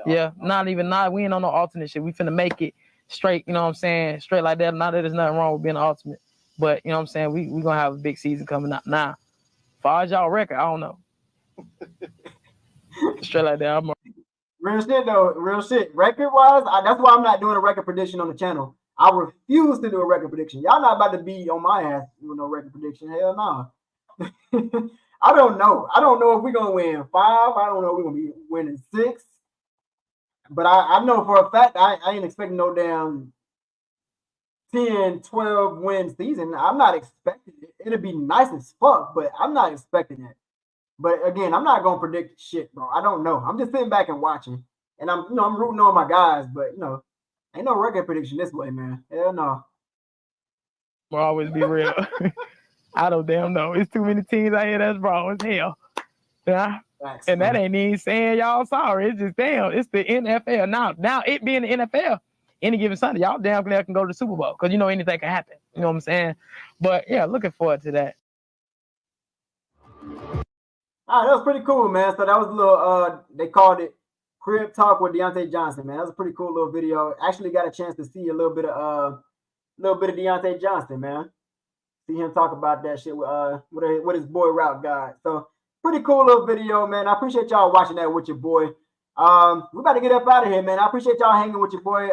Yeah. We ain't on no alternate shit. We finna make it straight, you know what I'm saying? Straight like that. Not that there's nothing wrong with being an alternate, but you know what I'm saying? We gonna have a big season coming up. Now, as far as y'all record, I don't know. Straight like that. Real shit, though. Real shit. Record-wise, that's why I'm not doing a record prediction on the channel. I refuse to do a record prediction. Y'all not about to be on my ass with no record prediction. Hell no. I don't know. I don't know if we're going to win 5. I don't know if we're going to be winning 6. But I know for a fact I ain't expecting no damn 10, 12 win season. I'm not expecting it. It'll be nice as fuck, but I'm not expecting it. But again, I'm not gonna predict shit, bro. I don't know. I'm just sitting back and watching, and I'm rooting on my guys. But ain't no record prediction this way, man. Hell no. Will always be real. I don't damn know. It's too many teams out here that's wrong as hell. Yeah. Thanks, and that ain't even saying y'all sorry. It's just damn. It's the NFL now. It being the NFL, any given Sunday, y'all damn clear can go to the Super Bowl because anything can happen. You know what I'm saying? But yeah, looking forward to that. All right, that was pretty cool, man. So that was a little they called it Crib Talk with Deontae Johnson, man. That was a pretty cool little video. Actually got a chance to see a little bit of Deontae Johnson, man. See him talk about that shit with his boy Route Guy. So pretty cool little video, man. I appreciate y'all watching that with your boy. We're about to get up out of here, man. I appreciate y'all hanging with your boy.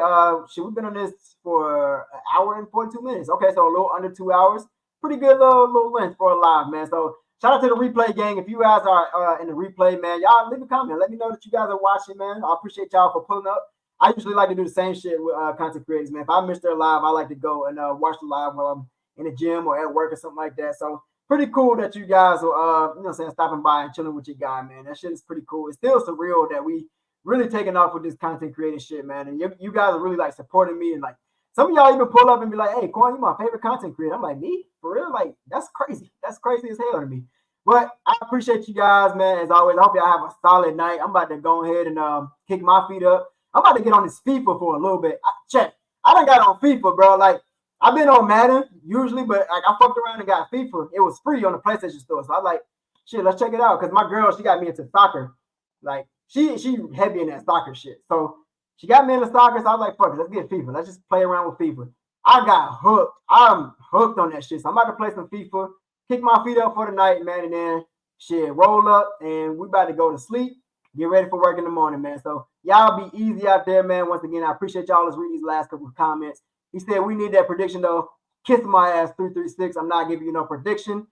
We've been on this for an hour and 42 minutes. Okay, so a little under 2 hours. Pretty good little length for a live, man. So shout out to the replay gang. If you guys are in the replay, man, y'all leave a comment. Let me know that you guys are watching, man. I appreciate y'all for pulling up. I usually like to do the same shit with content creators, man. If I miss their live, I like to go and watch the live while I'm in the gym or at work or something like that. So pretty cool that you guys are, stopping by and chilling with your guy, man. That shit is pretty cool. It's still surreal that we really taking off with this content creating shit, man. And you guys are really like supporting me, and like some of y'all even pull up and be like, "Hey, Quan, you my favorite content creator." I'm like, me? For real? Like, that's crazy. That's crazy as hell to me. But I appreciate you guys, man. As always, I hope y'all have a solid night. I'm about to go ahead and kick my feet up. I'm about to get on this FIFA for a little bit. I done got on FIFA, bro. Like, I've been on Madden usually, but like I fucked around and got FIFA. It was free on the PlayStation Store, so I like shit. Let's check it out because my girl she got me into soccer. Like she heavy in that soccer shit. So she got me into soccer. So I was like, fuck it, let's get FIFA. Let's just play around with FIFA. I got hooked. I'm hooked on that shit. So I'm about to play some FIFA, kick my feet up for the night, man, and then shit roll up and we about to go to sleep. Get ready for work in the morning, man. So y'all be easy out there, man. Once again, I appreciate y'all. Let's read these last couple of comments. He said, we need that prediction, though. Kiss my ass, 336. I'm not giving you no prediction.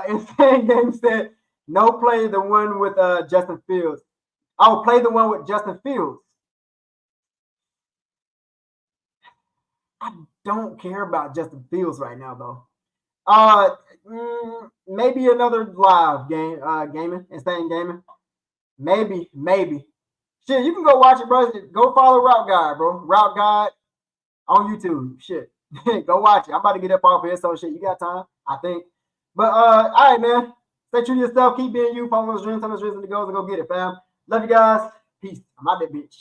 Insane Game said, no play the one with Justin Fields. I will play the one with Justin Fields. I don't care about Justin Fields right now, though. Maybe another live game, Insane Gaming. Maybe. Shit, you can go watch it, bro. Go follow Route Guide, bro. Route Guide. On YouTube, shit. Go watch it. I'm about to get up off here, so shit. You got time, I think. But all right, man. Stay true to yourself. Keep being you. Follow those dreams, tell those dreams and the goals, and go get it, fam. Love you guys. Peace. I'm out that bitch.